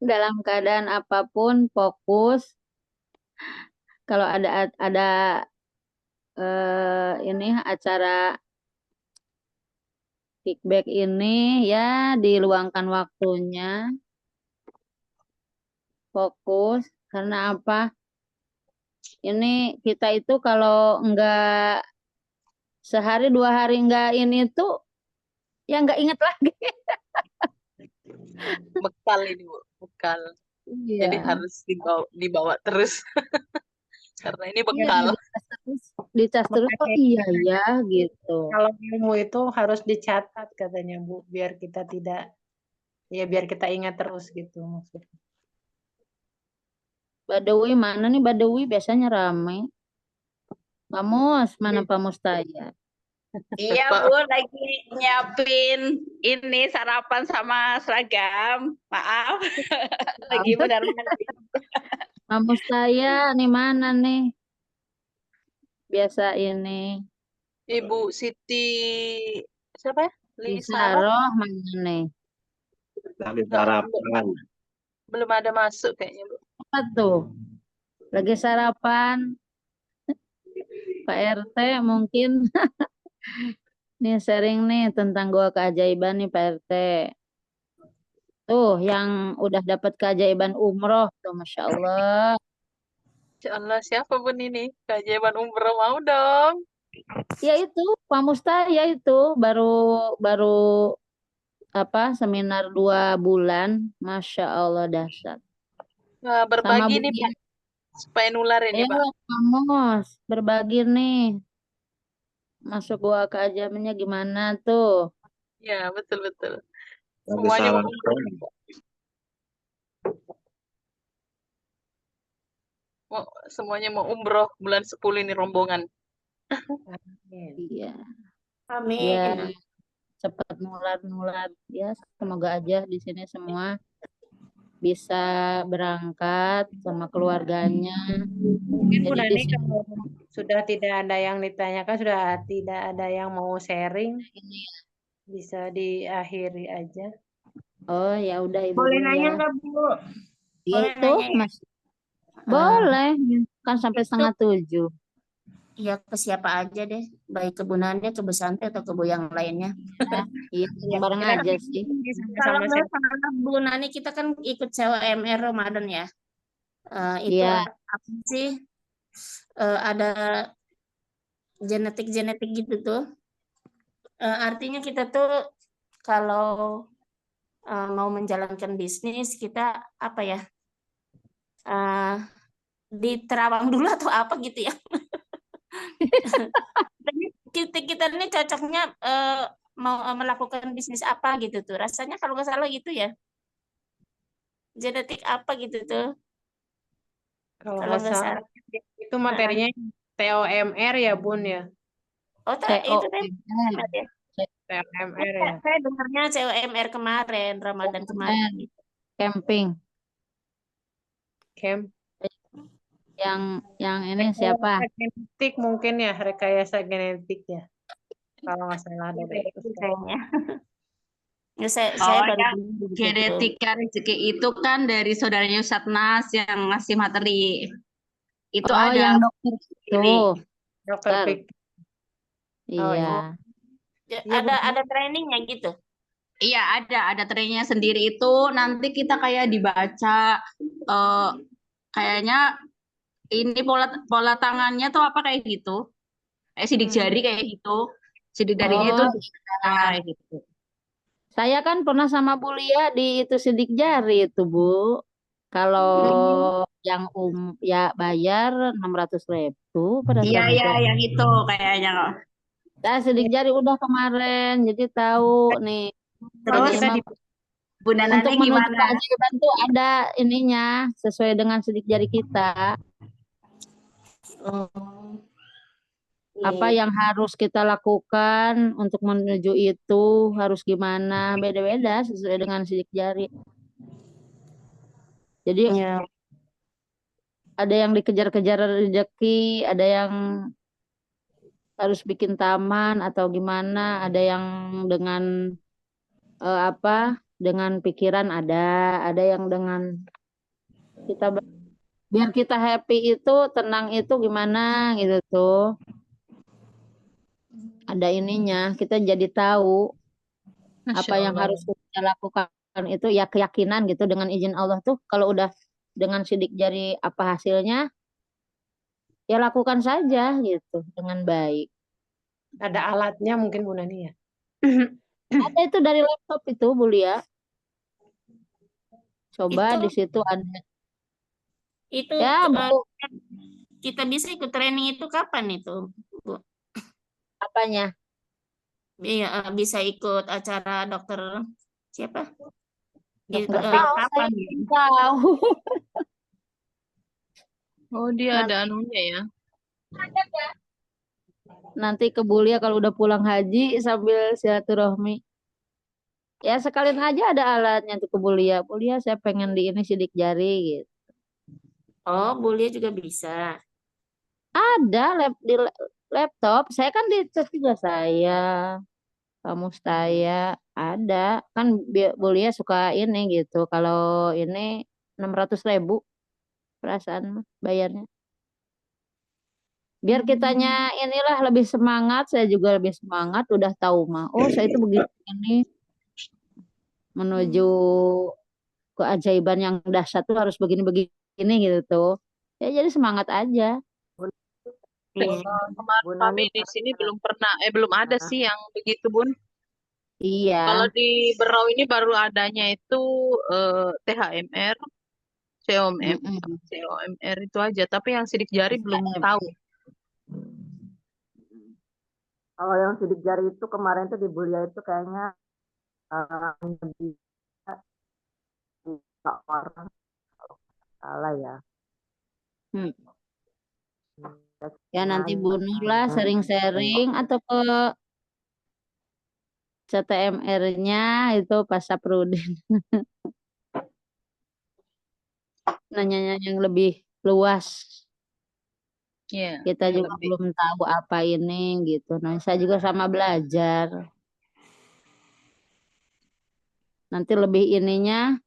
Dalam keadaan apapun fokus. Kalau ada ini acara feedback ini ya diluangkan waktunya, fokus. Karena apa? Ini kita itu kalau enggak sehari 2 hari enggak ini tuh ya enggak inget lagi. Bekal ini, Bu. Bekal. Jadi Iya. harus dibawa terus. Karena ini Iya, bekal. dicas terus. Oh iya ya gitu. Kalau ilmu itu harus dicatat katanya Bu, biar kita tidak, ya biar kita ingat terus gitu maksudnya. Badawi mana nih Badawi biasanya rame. Pamus, mana Pamus Taya? Iya Bu, lagi nyiapin ini sarapan sama seragam. Maaf, lagi benar-benar. Pamus Taya nih mana nih? Biasa ini. Ibu Siti siapa ya? Lisa Isaroh mana nih? Lagi sarapan. belum ada masuk kayaknya, Bu. Apa tuh? Lagi sarapan. Pak RT mungkin. Nih sharing nih tentang gua keajaiban nih Pak RT. Tuh yang udah dapat keajaiban umroh tuh Masya Allah. Insya Allah siapa pun ini keajaiban umroh mau dong. Ya itu Pak Mustaya itu baru apa seminar 2 bulan. Masya Allah dahsyat. Nah, Sama berbagi Bu nih Pak supaya nular ini Ayo Pak. Pak Mus berbagi nih. Masuk gua keajaibannya gimana tuh? Ya betul betul. Lagi Semuanya mau sarapan. umroh. Semuanya mau umroh bulan 10 ini rombongan. Iya. Amin. Biar cepat nular ya semoga aja di sini semua bisa berangkat sama keluarganya. Mungkin Bu Jadi Nani di sini kalau sudah tidak ada yang ditanyakan, sudah tidak ada yang mau sharing, bisa diakhiri aja. oh ya udah itu Boleh dulu nanya ya. nggak Bu? Iya Boleh itu nanya ya? Mas. Boleh kan sampai Itu 6:30. ya ke siapa aja deh, baik ke Bu Nani, ke Bu Santi atau ke Bu yang lainnya. Iya bareng Kita aja sih. Kalau sama-sama nggak salah Bu Nani, kita kan ikut CWMR Ramadan ya. Itu Iya. apa sih? Ada genetik gitu tuh. Artinya kita tuh kalau mau menjalankan bisnis kita apa ya? Di Terawang dulu atau apa gitu ya? kita ini cocoknya mau melakukan bisnis apa gitu tuh. Rasanya kalau nggak salah gitu ya. Genetik apa gitu tuh. kalau Kalau nggak nggak salah salah. itu materinya TOMR ya Bun ya. Oh, itu kan COMR. ya. TOMR ya. Saya dengarnya CWMR kemarin, Ramadan kemarin. Camping. Camp. Yang ini siapa? Genetik mungkin ya, rekayasa genetik ya. Kalau nggak salah dari itu. Kayaknya. Ya, saya baru yang dengar begitu. genetika rezeki itu kan dari saudaranya Ustadz Nas yang ngasih materi. Itu Oh ada yang dokter itu. Dokter Bentar. Pik. Oh, Iya. Ya, Iya, Bu. ada trainingnya gitu. Iya, ada trainingnya sendiri itu nanti kita kayak dibaca kayaknya ini pola tangannya tuh apa kayak gitu. Kayak sidik jari kayak gitu. Sidik jarinya itu Oh, kayak gitu. saya kan pernah sama Bu Lia di itu sidik jari itu Bu. Kalau yang ya bayar 600.000 pada Iya, saat iya, yang itu kayaknya. Saya sidik jari udah kemarin, jadi tahu nih. Terus Ini emang Bu untuk Nananya menuju gimana? keajaiban tuh ada ininya sesuai dengan sidik jari kita. Apa Iya. yang harus kita lakukan untuk menuju itu, harus gimana, beda-beda sesuai dengan sidik jari. Jadi Iya. ada yang dikejar-kejar rezeki, ada yang harus bikin taman atau gimana, ada yang dengan dengan pikiran ada yang dengan kita biar kita happy itu, tenang itu gimana gitu tuh. Ada ininya, kita jadi tahu Masya apa yang Allah. harus kita lakukan itu ya keyakinan gitu dengan izin Allah tuh. Kalau udah dengan sidik jari apa hasilnya, ya lakukan saja gitu dengan baik. Ada alatnya mungkin Bu Nani ya. Ada itu dari laptop itu, Bu Lia. Coba Itu di situ ada. itu Ya, Bu, kita bisa ikut training itu kapan itu, Bu? apanya? Iya, bisa ikut acara dokter siapa? Itu Nggak tahu, saya kapan? belum tahu. Oh, dia ada anunya ya. Nanti ke Bu Lia kalau udah pulang haji sambil silaturahmi. Ya sekalian aja ada alatnya tuh ke Bu Lia. Bu Lia, saya pengen di ini sidik jari gitu. Oh, Bulia juga bisa. Ada di laptop. Saya kan di tes juga saya. Kamu saya ada. Kan Bu Lia suka ini gitu. Kalau ini 600.000 perasaan mah bayarnya. Biar kitanya inilah lebih semangat. Saya juga lebih semangat. Udah tahu mah. Oh, saya itu begini ini menuju keajaiban yang dahsyat tuh harus begini-begini gitu tuh. Ya jadi semangat aja. Iya. Kemarin Bu kami Nani di sini belum ada sih yang begitu, Bun. Iya. Kalau di Berau ini baru adanya itu THMR, COMR itu aja. Tapi yang sidik jari belum tahu. kalau yang sidik jari itu kemarin tuh di Bulia itu kayaknya bisa orang kalau nggak salah ya. Hmm. Ya, Ya nanti Bu Nur cuman, lah sering-sering atau ke CTMR-nya itu Pak Saprudin. Nanyanya yang lebih luas. Iya, Kita yang juga lebih. belum tahu apa ini gitu. Nah, saya juga sama belajar. Nanti lebih ininya,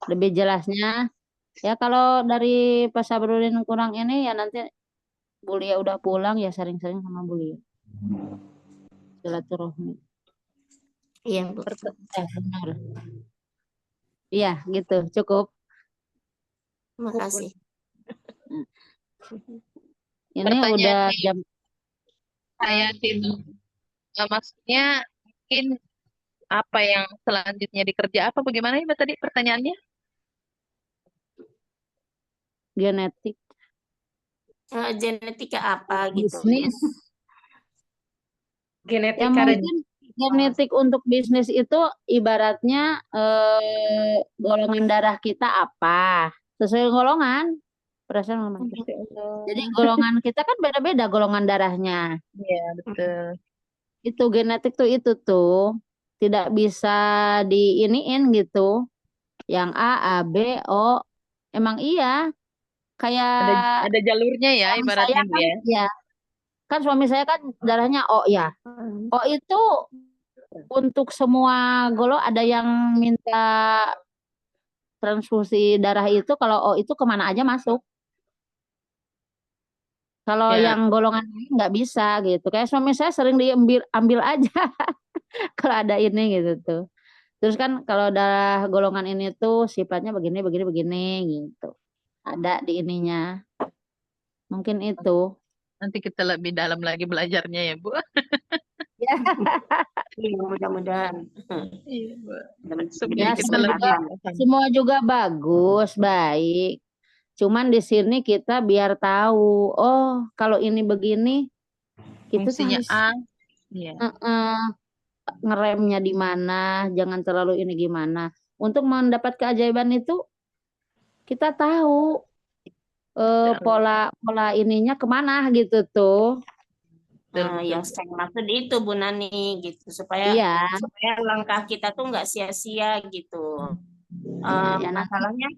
lebih jelasnya. Ya kalau dari Pak Saprudin kurang ini ya nanti Bu Lia udah pulang ya sering-sering sama Bu Lia. Silaturahmi. Iya, Bu. Benar. Iya, gitu. Cukup. Terima kasih. Ini Pertanyaan udah nih, jam saya itu maksudnya mungkin apa yang selanjutnya dikerja apa bagaimana ya tadi pertanyaannya? genetik Genetika apa gitu? bisnis. Ya Genetika dan mungkin genetik untuk bisnis itu ibaratnya golongan darah kita apa? Sesuai golongan. Perasaan ngomong gitu. Jadi golongan kita kan beda-beda golongan darahnya. Iya, betul. Itu genetik tuh itu tuh tidak bisa diiniin gitu. Yang A, B, O. Emang iya. Kayak Ada jalurnya ya suami ibaratnya saya Bu kan ya. ya. Kan suami saya kan darahnya O ya. O itu untuk semua golongan ada yang minta transfusi darah itu kalau O itu kemana aja masuk. Kalau Ya, yang golongan lain nggak bisa gitu. Kayak suami saya sering diambil ambil aja kalau ada ini gitu tuh. Terus kan kalau darah golongan ini tuh sifatnya begini begini begini gitu. Ada di ininya. Mungkin itu. nanti kita lebih dalam lagi belajarnya ya Bu. Ya, Iya, mudah-mudahan. Iya Bu. ya Supaya kita lebih semua juga bagus, baik. Cuman di sini kita biar tahu, oh kalau ini begini, kita tuh fungsinya harus A. Iya. ngeremnya di mana, jangan terlalu ini gimana. Untuk mendapat keajaiban itu kita tahu pola ininya kemana gitu tuh. Nah, yang saya maksud itu Bu Nani gitu supaya Iya, langkah kita tuh nggak sia-sia gitu. ya nanti. Masalahnya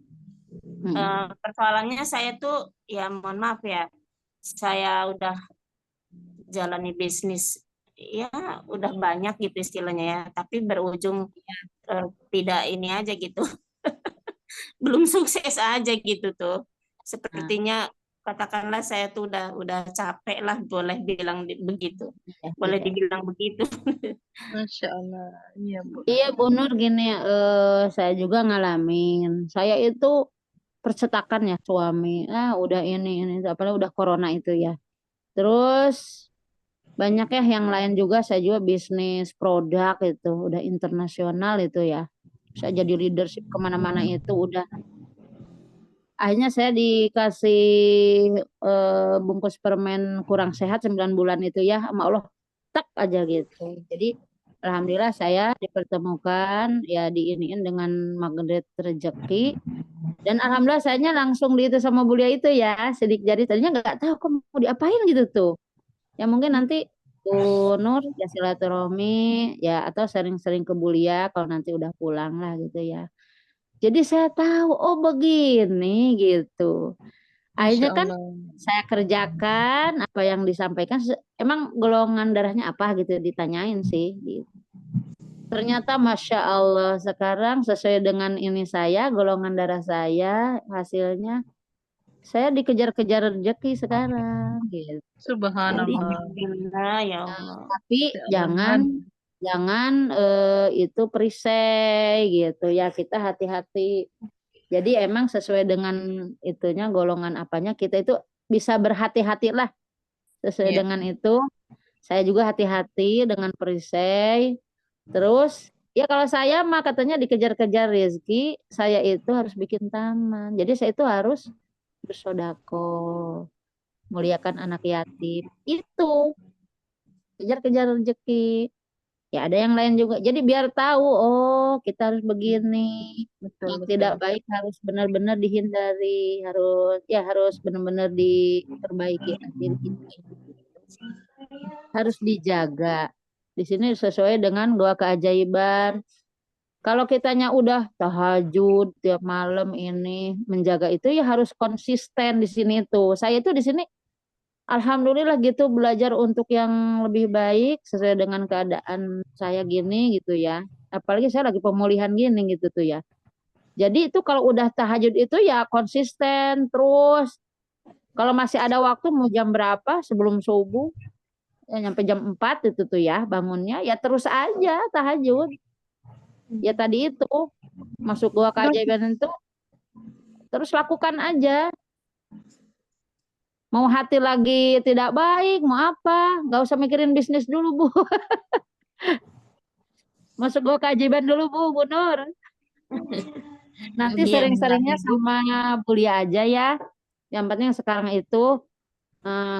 persoalannya saya tuh ya mohon maaf ya, saya udah jalani bisnis ya udah banyak gitu istilahnya ya, tapi berujung tidak ini aja gitu, belum sukses aja gitu tuh. Sepertinya katakanlah saya tuh udah capek lah, boleh bilang begitu, boleh Iya. dibilang begitu. Masya Allah. Iya, Bu. Iya, Bu Nur, gini, saya juga ngalamin. Saya itu percetakan ya suami. Udah ini, apalagi udah corona itu ya. Terus banyak ya yang lain juga. Saya juga bisnis produk itu, udah internasional itu ya. Saya jadi leadership kemana-mana itu udah. Akhirnya saya dikasih bungkus permen kurang sehat 9 bulan itu ya, sama Allah tak aja gitu. Jadi alhamdulillah saya dipertemukan ya diiniin dengan magnet rezeki dan alhamdulillah sayanya langsung di itu sama Bulia itu ya sidik jari tadinya nggak tahu kok mau diapain gitu tuh. Ya mungkin nanti Bu Nur ya silaturahmi ya atau sering-sering ke Bulia kalau nanti udah pulang lah gitu ya. Jadi saya tahu oh begini gitu. Masya Akhirnya kan Allah. saya kerjakan apa yang disampaikan. Emang golongan darahnya apa gitu ditanyain sih. Gitu. Ternyata Masya Allah sekarang sesuai dengan ini saya golongan darah saya hasilnya saya dikejar-kejar rezeki sekarang gitu. Jadi Subhanallah. Alhamdulillah ya Allah. tapi jangan itu perisai gitu ya kita hati-hati. Jadi emang sesuai dengan itunya golongan apanya kita itu bisa berhati-hatilah sesuai dengan itu. Saya juga hati-hati dengan perisai. Terus ya kalau saya mah katanya dikejar-kejar rezeki, saya itu harus bikin taman. Jadi saya itu harus bersodako, muliakan anak yatim. Itu kejar-kejar rezeki. Ya ada yang lain juga. Jadi biar tahu, oh kita harus begini. Yang tidak baik harus benar-benar dihindari, harus benar-benar diperbaiki diri kita. Harus dijaga. Di sini sesuai dengan doa keajaiban. Kalau kitanya udah tahajud tiap malam ini menjaga itu ya harus konsisten di sini tuh. Saya itu di sini alhamdulillah gitu belajar untuk yang lebih baik sesuai dengan keadaan saya gini gitu ya. Apalagi saya lagi pemulihan gini gitu tuh ya. Jadi itu kalau udah tahajud itu ya konsisten terus. Kalau masih ada waktu mau jam berapa sebelum subuh ya nyampe jam 4 itu tuh ya bangunnya ya terus aja tahajud. Ya tadi itu masuk gua keajaiban itu terus lakukan aja. Mau hati lagi tidak baik, mau apa? Nggak usah mikirin bisnis dulu, Bu. Masuk gua keajaiban dulu, Bu Nur. Nanti sering-seringnya sama Bulia aja ya. Yang penting sekarang itu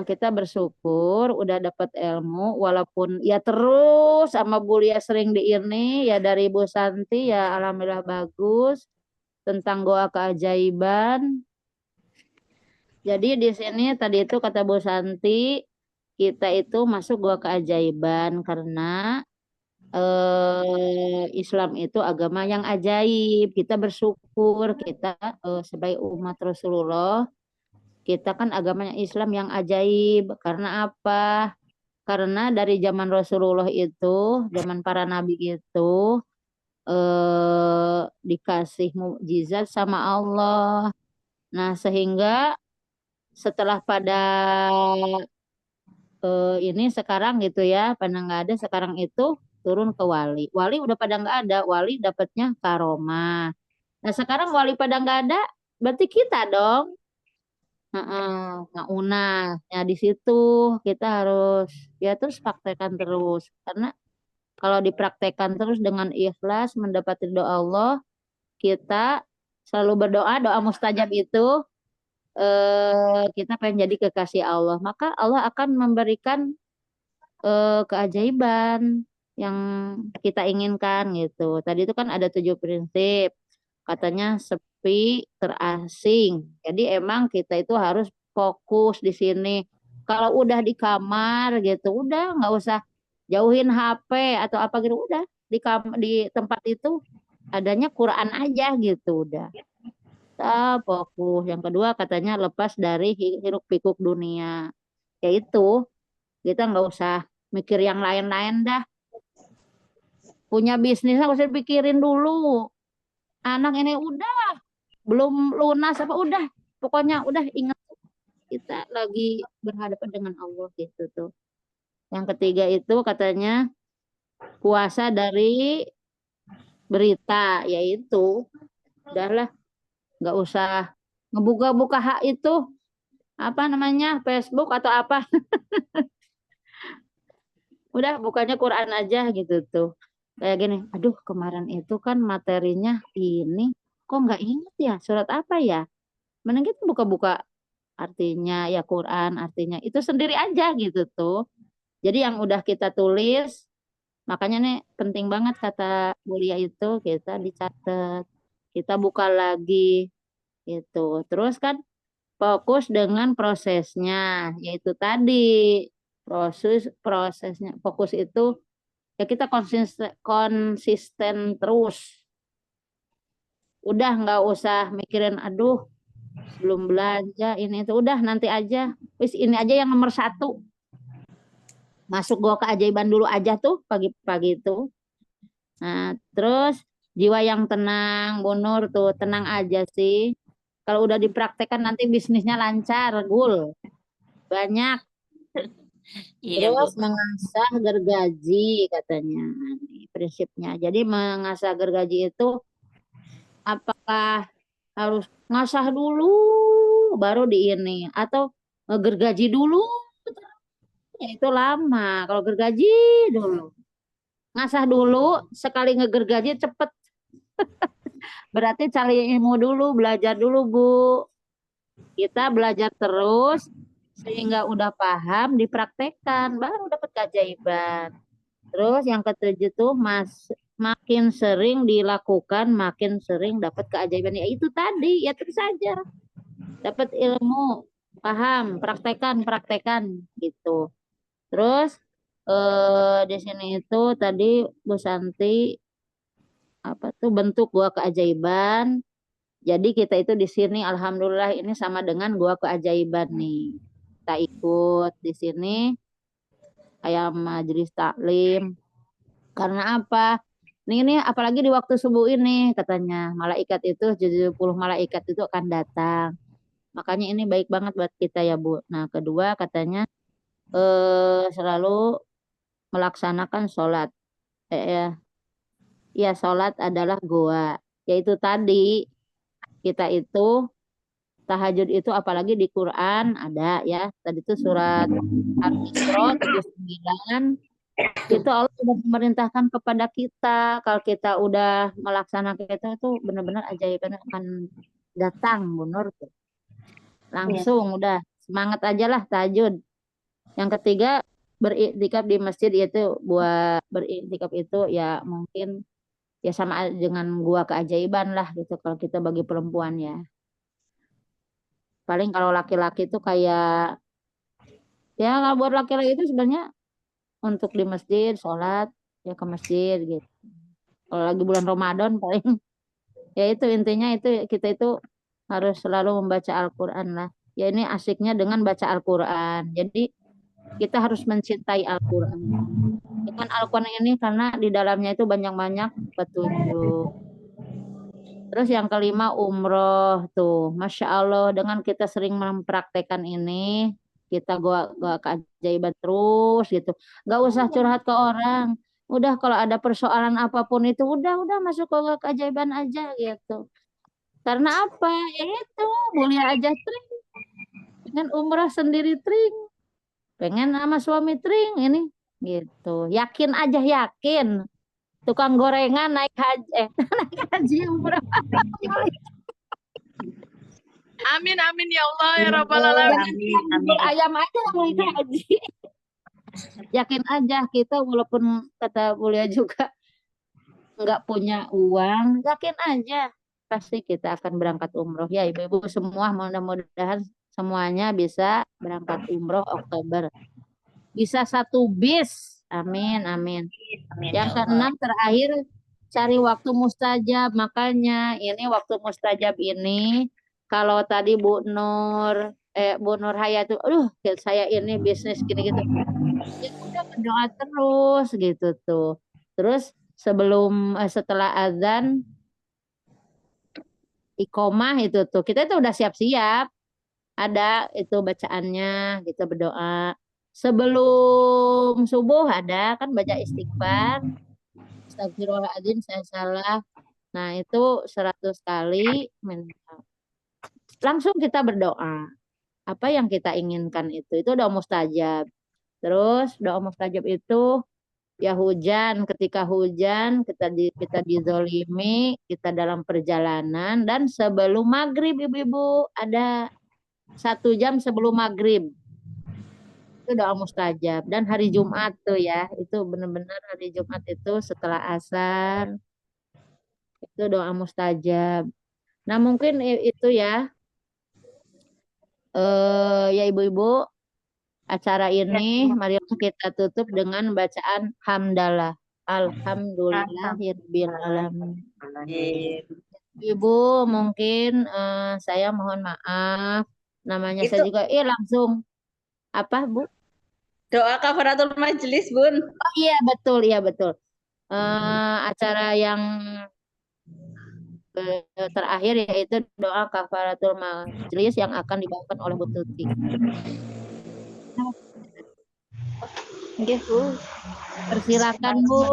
kita bersyukur udah dapat ilmu walaupun ya terus sama Bulia sering di ini ya dari Bu Santi ya alhamdulillah bagus tentang goa keajaiban. Jadi di sini tadi itu kata Bu Santi kita itu masuk goa keajaiban karena Islam itu agama yang ajaib. Kita bersyukur kita sebagai umat Rasulullah kita kan agamanya Islam yang ajaib. Karena apa? Karena dari zaman Rasulullah itu, zaman para nabi itu dikasih mukjizat sama Allah. Nah, sehingga setelah pada ini sekarang gitu ya, pada nggak ada sekarang itu turun ke wali. Wali udah pada nggak ada, wali dapatnya karomah. Nah, sekarang wali pada nggak ada, berarti kita dong. Nah, ya di situ kita harus ya terus praktekkan terus karena kalau dipraktekkan terus dengan ikhlas mendapat ridho Allah kita selalu berdoa doa mustajab itu kita pengen jadi kekasih Allah maka Allah akan memberikan keajaiban yang kita inginkan gitu tadi itu kan ada 7 prinsip katanya sepi terasing jadi emang kita itu harus fokus di sini Kalau udah di kamar gitu, udah nggak usah jauhin HP atau apa gitu, udah di tempat itu adanya Quran aja gitu, udah. Kita fokus. Yang kedua katanya lepas dari hiruk pikuk dunia. Yaitu kita nggak usah mikir yang lain-lain dah. Punya bisnis nggak usah pikirin dulu. Anak ini udah belum lunas apa udah. Pokoknya udah ingat kita lagi berhadapan dengan Allah gitu tuh. Yang ketiga itu katanya puasa dari berita, yaitu udahlah nggak usah ngebuka-buka hak itu apa namanya Facebook atau apa. Udah bukannya Quran aja gitu tuh. Kayak gini, aduh kemarin itu kan materinya ini, kok nggak ingat ya surat apa ya? Mending kita buka-buka artinya ya Quran, artinya itu sendiri aja gitu tuh. Jadi yang udah kita tulis, makanya nih penting banget kata Bulia itu kita dicatat, kita buka lagi gitu. Terus kan fokus dengan prosesnya, yaitu tadi prosesnya fokus itu ya kita konsisten terus. Udah nggak usah mikirin aduh belum belanja ini itu, udah nanti aja. Wis ini aja yang nomor 1. Masuk gua keajaiban dulu aja tuh pagi-pagi itu. Nah, terus jiwa yang tenang, Bu Nur tuh tenang aja sih. Kalau udah dipraktekkan nanti bisnisnya lancar, gul. Banyak. Iya, Bu. Terus mengasah gergaji katanya. Ini prinsipnya. Jadi mengasah gergaji itu apakah harus ngasah dulu baru di ini atau ngegergaji dulu? Ya itu lama. Kalau gergaji dulu. Ngasah dulu, sekali ngegergaji cepet. Berarti cari ilmu dulu, belajar dulu, Bu. Kita belajar terus sehingga udah paham, dipraktekkan, baru dapat keajaiban. Terus yang ketujuh tuh makin sering dilakukan, makin sering dapat keajaiban. Ya itu tadi, ya terus saja. Dapat ilmu, paham, praktekan gitu. Terus di sini itu tadi Bu Santi apa tuh bentuk gua keajaiban. Jadi kita itu di sini alhamdulillah ini sama dengan gua keajaiban nih. Kita ikut di sini kayak majelis taklim. Karena apa? Ini apalagi di waktu subuh ini katanya malaikat itu 70 malaikat itu akan datang. Makanya ini baik banget buat kita ya Bu. Nah, kedua katanya selalu melaksanakan sholat. Ya sholat adalah goa. Yaitu tadi kita itu tahajud itu apalagi di Quran ada ya. Tadi itu surat Al-Isra 79. Itu Allah sudah memerintahkan kepada kita. Kalau kita udah melaksanakan itu benar-benar ajaib akan datang, Bu Nur. Langsung udah semangat aja lah tahajud. Yang ketiga beriktikaf di masjid itu buat beriktikaf itu ya mungkin ya sama dengan gua keajaiban lah gitu kalau kita bagi perempuan ya. Paling kalau laki-laki itu kayak ya kalau buat laki-laki itu sebenarnya untuk di masjid sholat ya ke masjid gitu. Kalau lagi bulan Ramadan paling ya itu intinya itu kita itu harus selalu membaca Al-Quran lah. Ya ini asiknya dengan baca Al-Quran. Jadi kita harus mencintai Al-Quran. Dengan Al-Quran ini karena di dalamnya itu banyak-banyak petunjuk. Terus yang kelima umroh tuh. Masya Allah dengan kita sering mempraktekkan ini. Kita gua keajaiban terus gitu. Gak usah curhat ke orang. Udah kalau ada persoalan apapun itu udah masuk ke keajaiban aja gitu. Karena apa? Ya itu boleh aja tring. Pengen umroh sendiri tring. Pengen sama suami tring ini gitu. Yakin aja yakin. Tukang gorengan naik haji naik haji umroh. Amin amin ya Allah ya Rabbal alamin. Amin. Ayam aja yang naik haji. Yakin aja kita walaupun kata Bulia juga nggak punya uang, yakin aja pasti kita akan berangkat umroh ya ibu-ibu semua. Mudah-mudahan semuanya bisa berangkat umroh Oktober. Bisa 1 bis. Amin, amin. Amin Yang ya Allah. keenam terakhir cari waktu mustajab. Makanya ini waktu mustajab ini kalau tadi Bu Nur Hayati, aduh saya ini bisnis gini gitu. Ya udah berdoa terus gitu tuh. Terus setelah azan iqomah itu tuh kita itu udah siap-siap. Ada itu bacaannya kita berdoa. Sebelum subuh ada kan baca istighfar. Astagfirullahaladzim saya salah. Nah itu 100 kali. Langsung kita berdoa. Apa yang kita inginkan itu doa mustajab. Terus doa mustajab itu ya hujan, ketika hujan kita dizolimi, kita dalam perjalanan dan sebelum maghrib ibu-ibu ada 1 jam sebelum maghrib itu doa mustajab dan hari Jumat tuh ya itu benar-benar hari Jumat itu setelah asar itu doa mustajab. Nah mungkin itu ya ya ibu-ibu acara ini mari kita tutup dengan bacaan hamdalah. Alhamdulillahirabbil alamin. Ibu mungkin saya mohon maaf namanya saya juga langsung apa Bu? Doa kafaratul majelis, Bun. Oh iya betul. Acara yang terakhir yaitu doa kafaratul majelis yang akan dibawakan oleh Bu Tuti. Nggih, Bu. Persilakan Bu.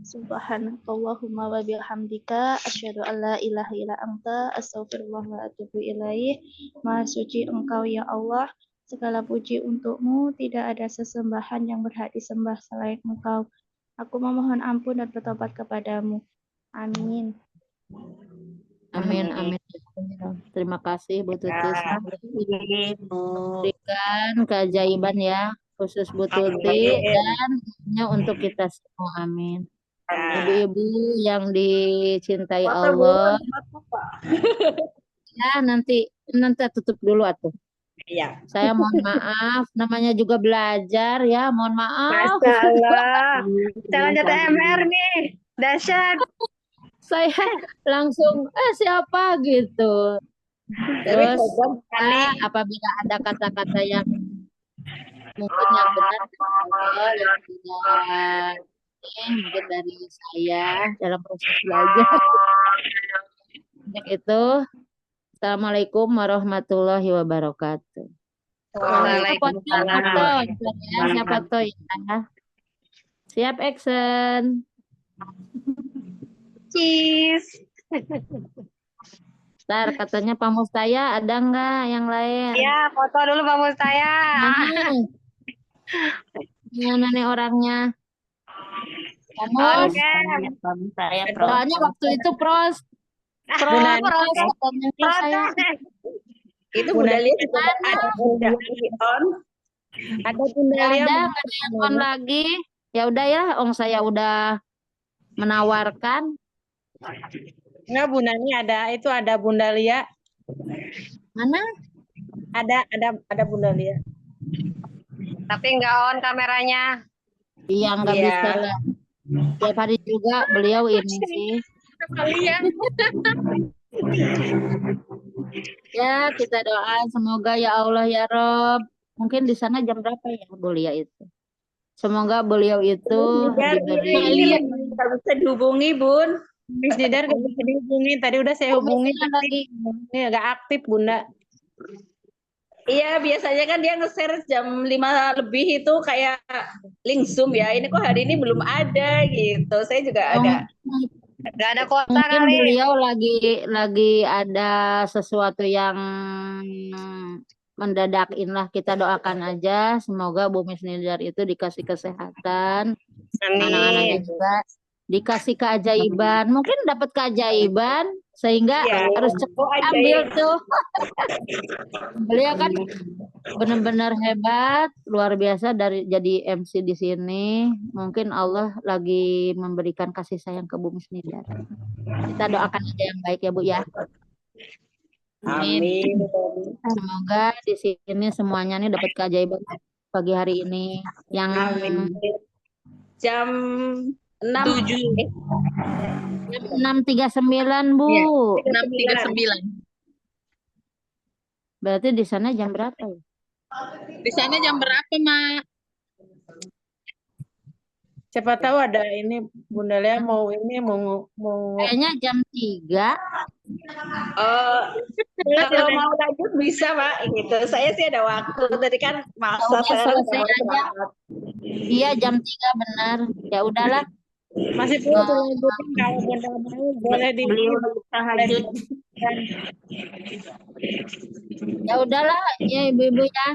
Subhanakallahumma wa bihamdika asyhadu an la ilaha illa anta astaghfirullah wa atubu ilaih. Maha suci Engkau ya Allah, segala puji untukmu, tidak ada sesembahan yang berhak disembah selain Engkau. Aku memohon ampun dan bertobat kepadamu. Amin. Amin. Terima kasih Bu Tuti. Berikan keajaiban ya khusus Bu Tuti dan untuk kita semua. Amin. Ibu-ibu yang dicintai Allah. Ya nanti tutup dulu atuh. Iya. Saya mohon maaf, namanya juga belajar ya, mohon maaf. Masalah. Calon JTMR nih. Dahsyat. Saya langsung siapa gitu. Terus apabila ada kata-kata yang mungkin yang benar yang tidak mungkin dari saya dalam proses belajar. Untuk itu, Assalamualaikum warahmatullahi wabarakatuh. Waalaikumsalam. Siapa tuh ya? Siap action. Cheese. Ntar katanya Pak Mustaya ada nggak yang lain? Ya, foto dulu Pak Mustaya. Mana nih orangnya? Oke. Soalnya waktu itu pros katanya saya. Itu Bunda Lia juga ada on. Ada Bunda Lia. Ada yang on lagi. Ya udah ya, saya udah menawarkan. Enggak, Bunda Lia ada Bunda Lia. Mana? Ada Bunda Lia. Tapi enggak on kameranya. Iya, nggak bisa lah. Tiap hari juga beliau ini sih. Ya, kita doa semoga ya Allah ya Rob. Mungkin di sana jam berapa ya Bu Lia itu? Semoga beliau itu diberi. Nggak bisa dihubungi, Bun. Miss Didar nggak bisa dihubungi. Tadi udah saya hubungi tapi nggak aktif Bunda. Iya, biasanya kan dia nge-share jam 5 lebih itu kayak link Zoom ya. Ini kok hari ini belum ada gitu. Saya juga agak Nggak ada kuota Mungkin kali. beliau lagi ada sesuatu yang mendadakin lah. Kita doakan aja semoga Bu Miss Nidar itu dikasih kesehatan. Anak-anaknya juga dikasih keajaiban. Mungkin dapat keajaiban sehingga harus cepat ambil tuh. Beliau kan benar-benar hebat, luar biasa dari jadi MC di sini. Mungkin Allah lagi memberikan kasih sayang ke Bu Miss Nidar. Kita doakan aja yang baik ya Bu ya. Amin. Semoga di sini semuanya nih dapat keajaiban pagi hari ini. Yang Amin. Jam 6. 7. jam 6.39, Bu. Iya. 6.39. Berarti di sana jam berapa ya? Di sana jam berapa, Mak? Siapa tahu ada ini Bunda Lea mau Kayaknya jam 3. Kalau mau lanjut bisa Pak gitu. Saya sih ada waktu. Tadi kan masa udah saya selesai mau aja. berangkat. Iya jam 3 benar. Ya udahlah. masih perlu dilanjutin kalau Bunda mau boleh di Beliau tahajud. Ya udahlah ya ibu-ibu ya.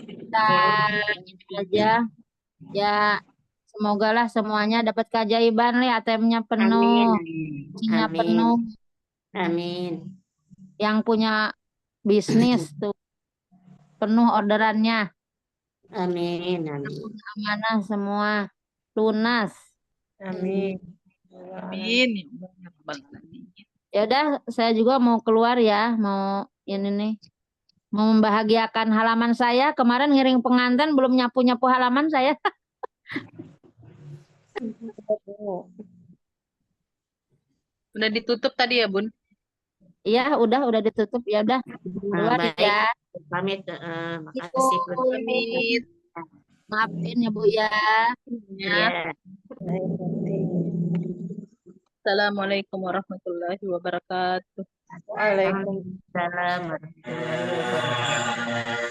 Kita ini aja. Ya semoga lah semuanya dapat keajaiban nih, ATM-nya penuh, isinya Amin. penuh. Amin. Yang punya bisnis tuh penuh orderannya. Amin. Amin. Amanah semua, lunas. Amin. Amin. Ya Allah, ya Rabbal Alamin. Ya udah, saya juga mau keluar ya, mau ini nih, mau membahagiakan halaman saya. Kemarin ngiring pengantin belum nyapu-nyapu halaman saya. Udah ditutup tadi ya, Bun? Iya, udah ditutup. Ya udah, keluar Baik. ya. Pamit. Makasih. Pamit. Maafin ya Bu ya. Ya. Assalamualaikum warahmatullahi wabarakatuh. Waalaikumsalam. Waalaikumsalam warahmatullahi wabarakatuh.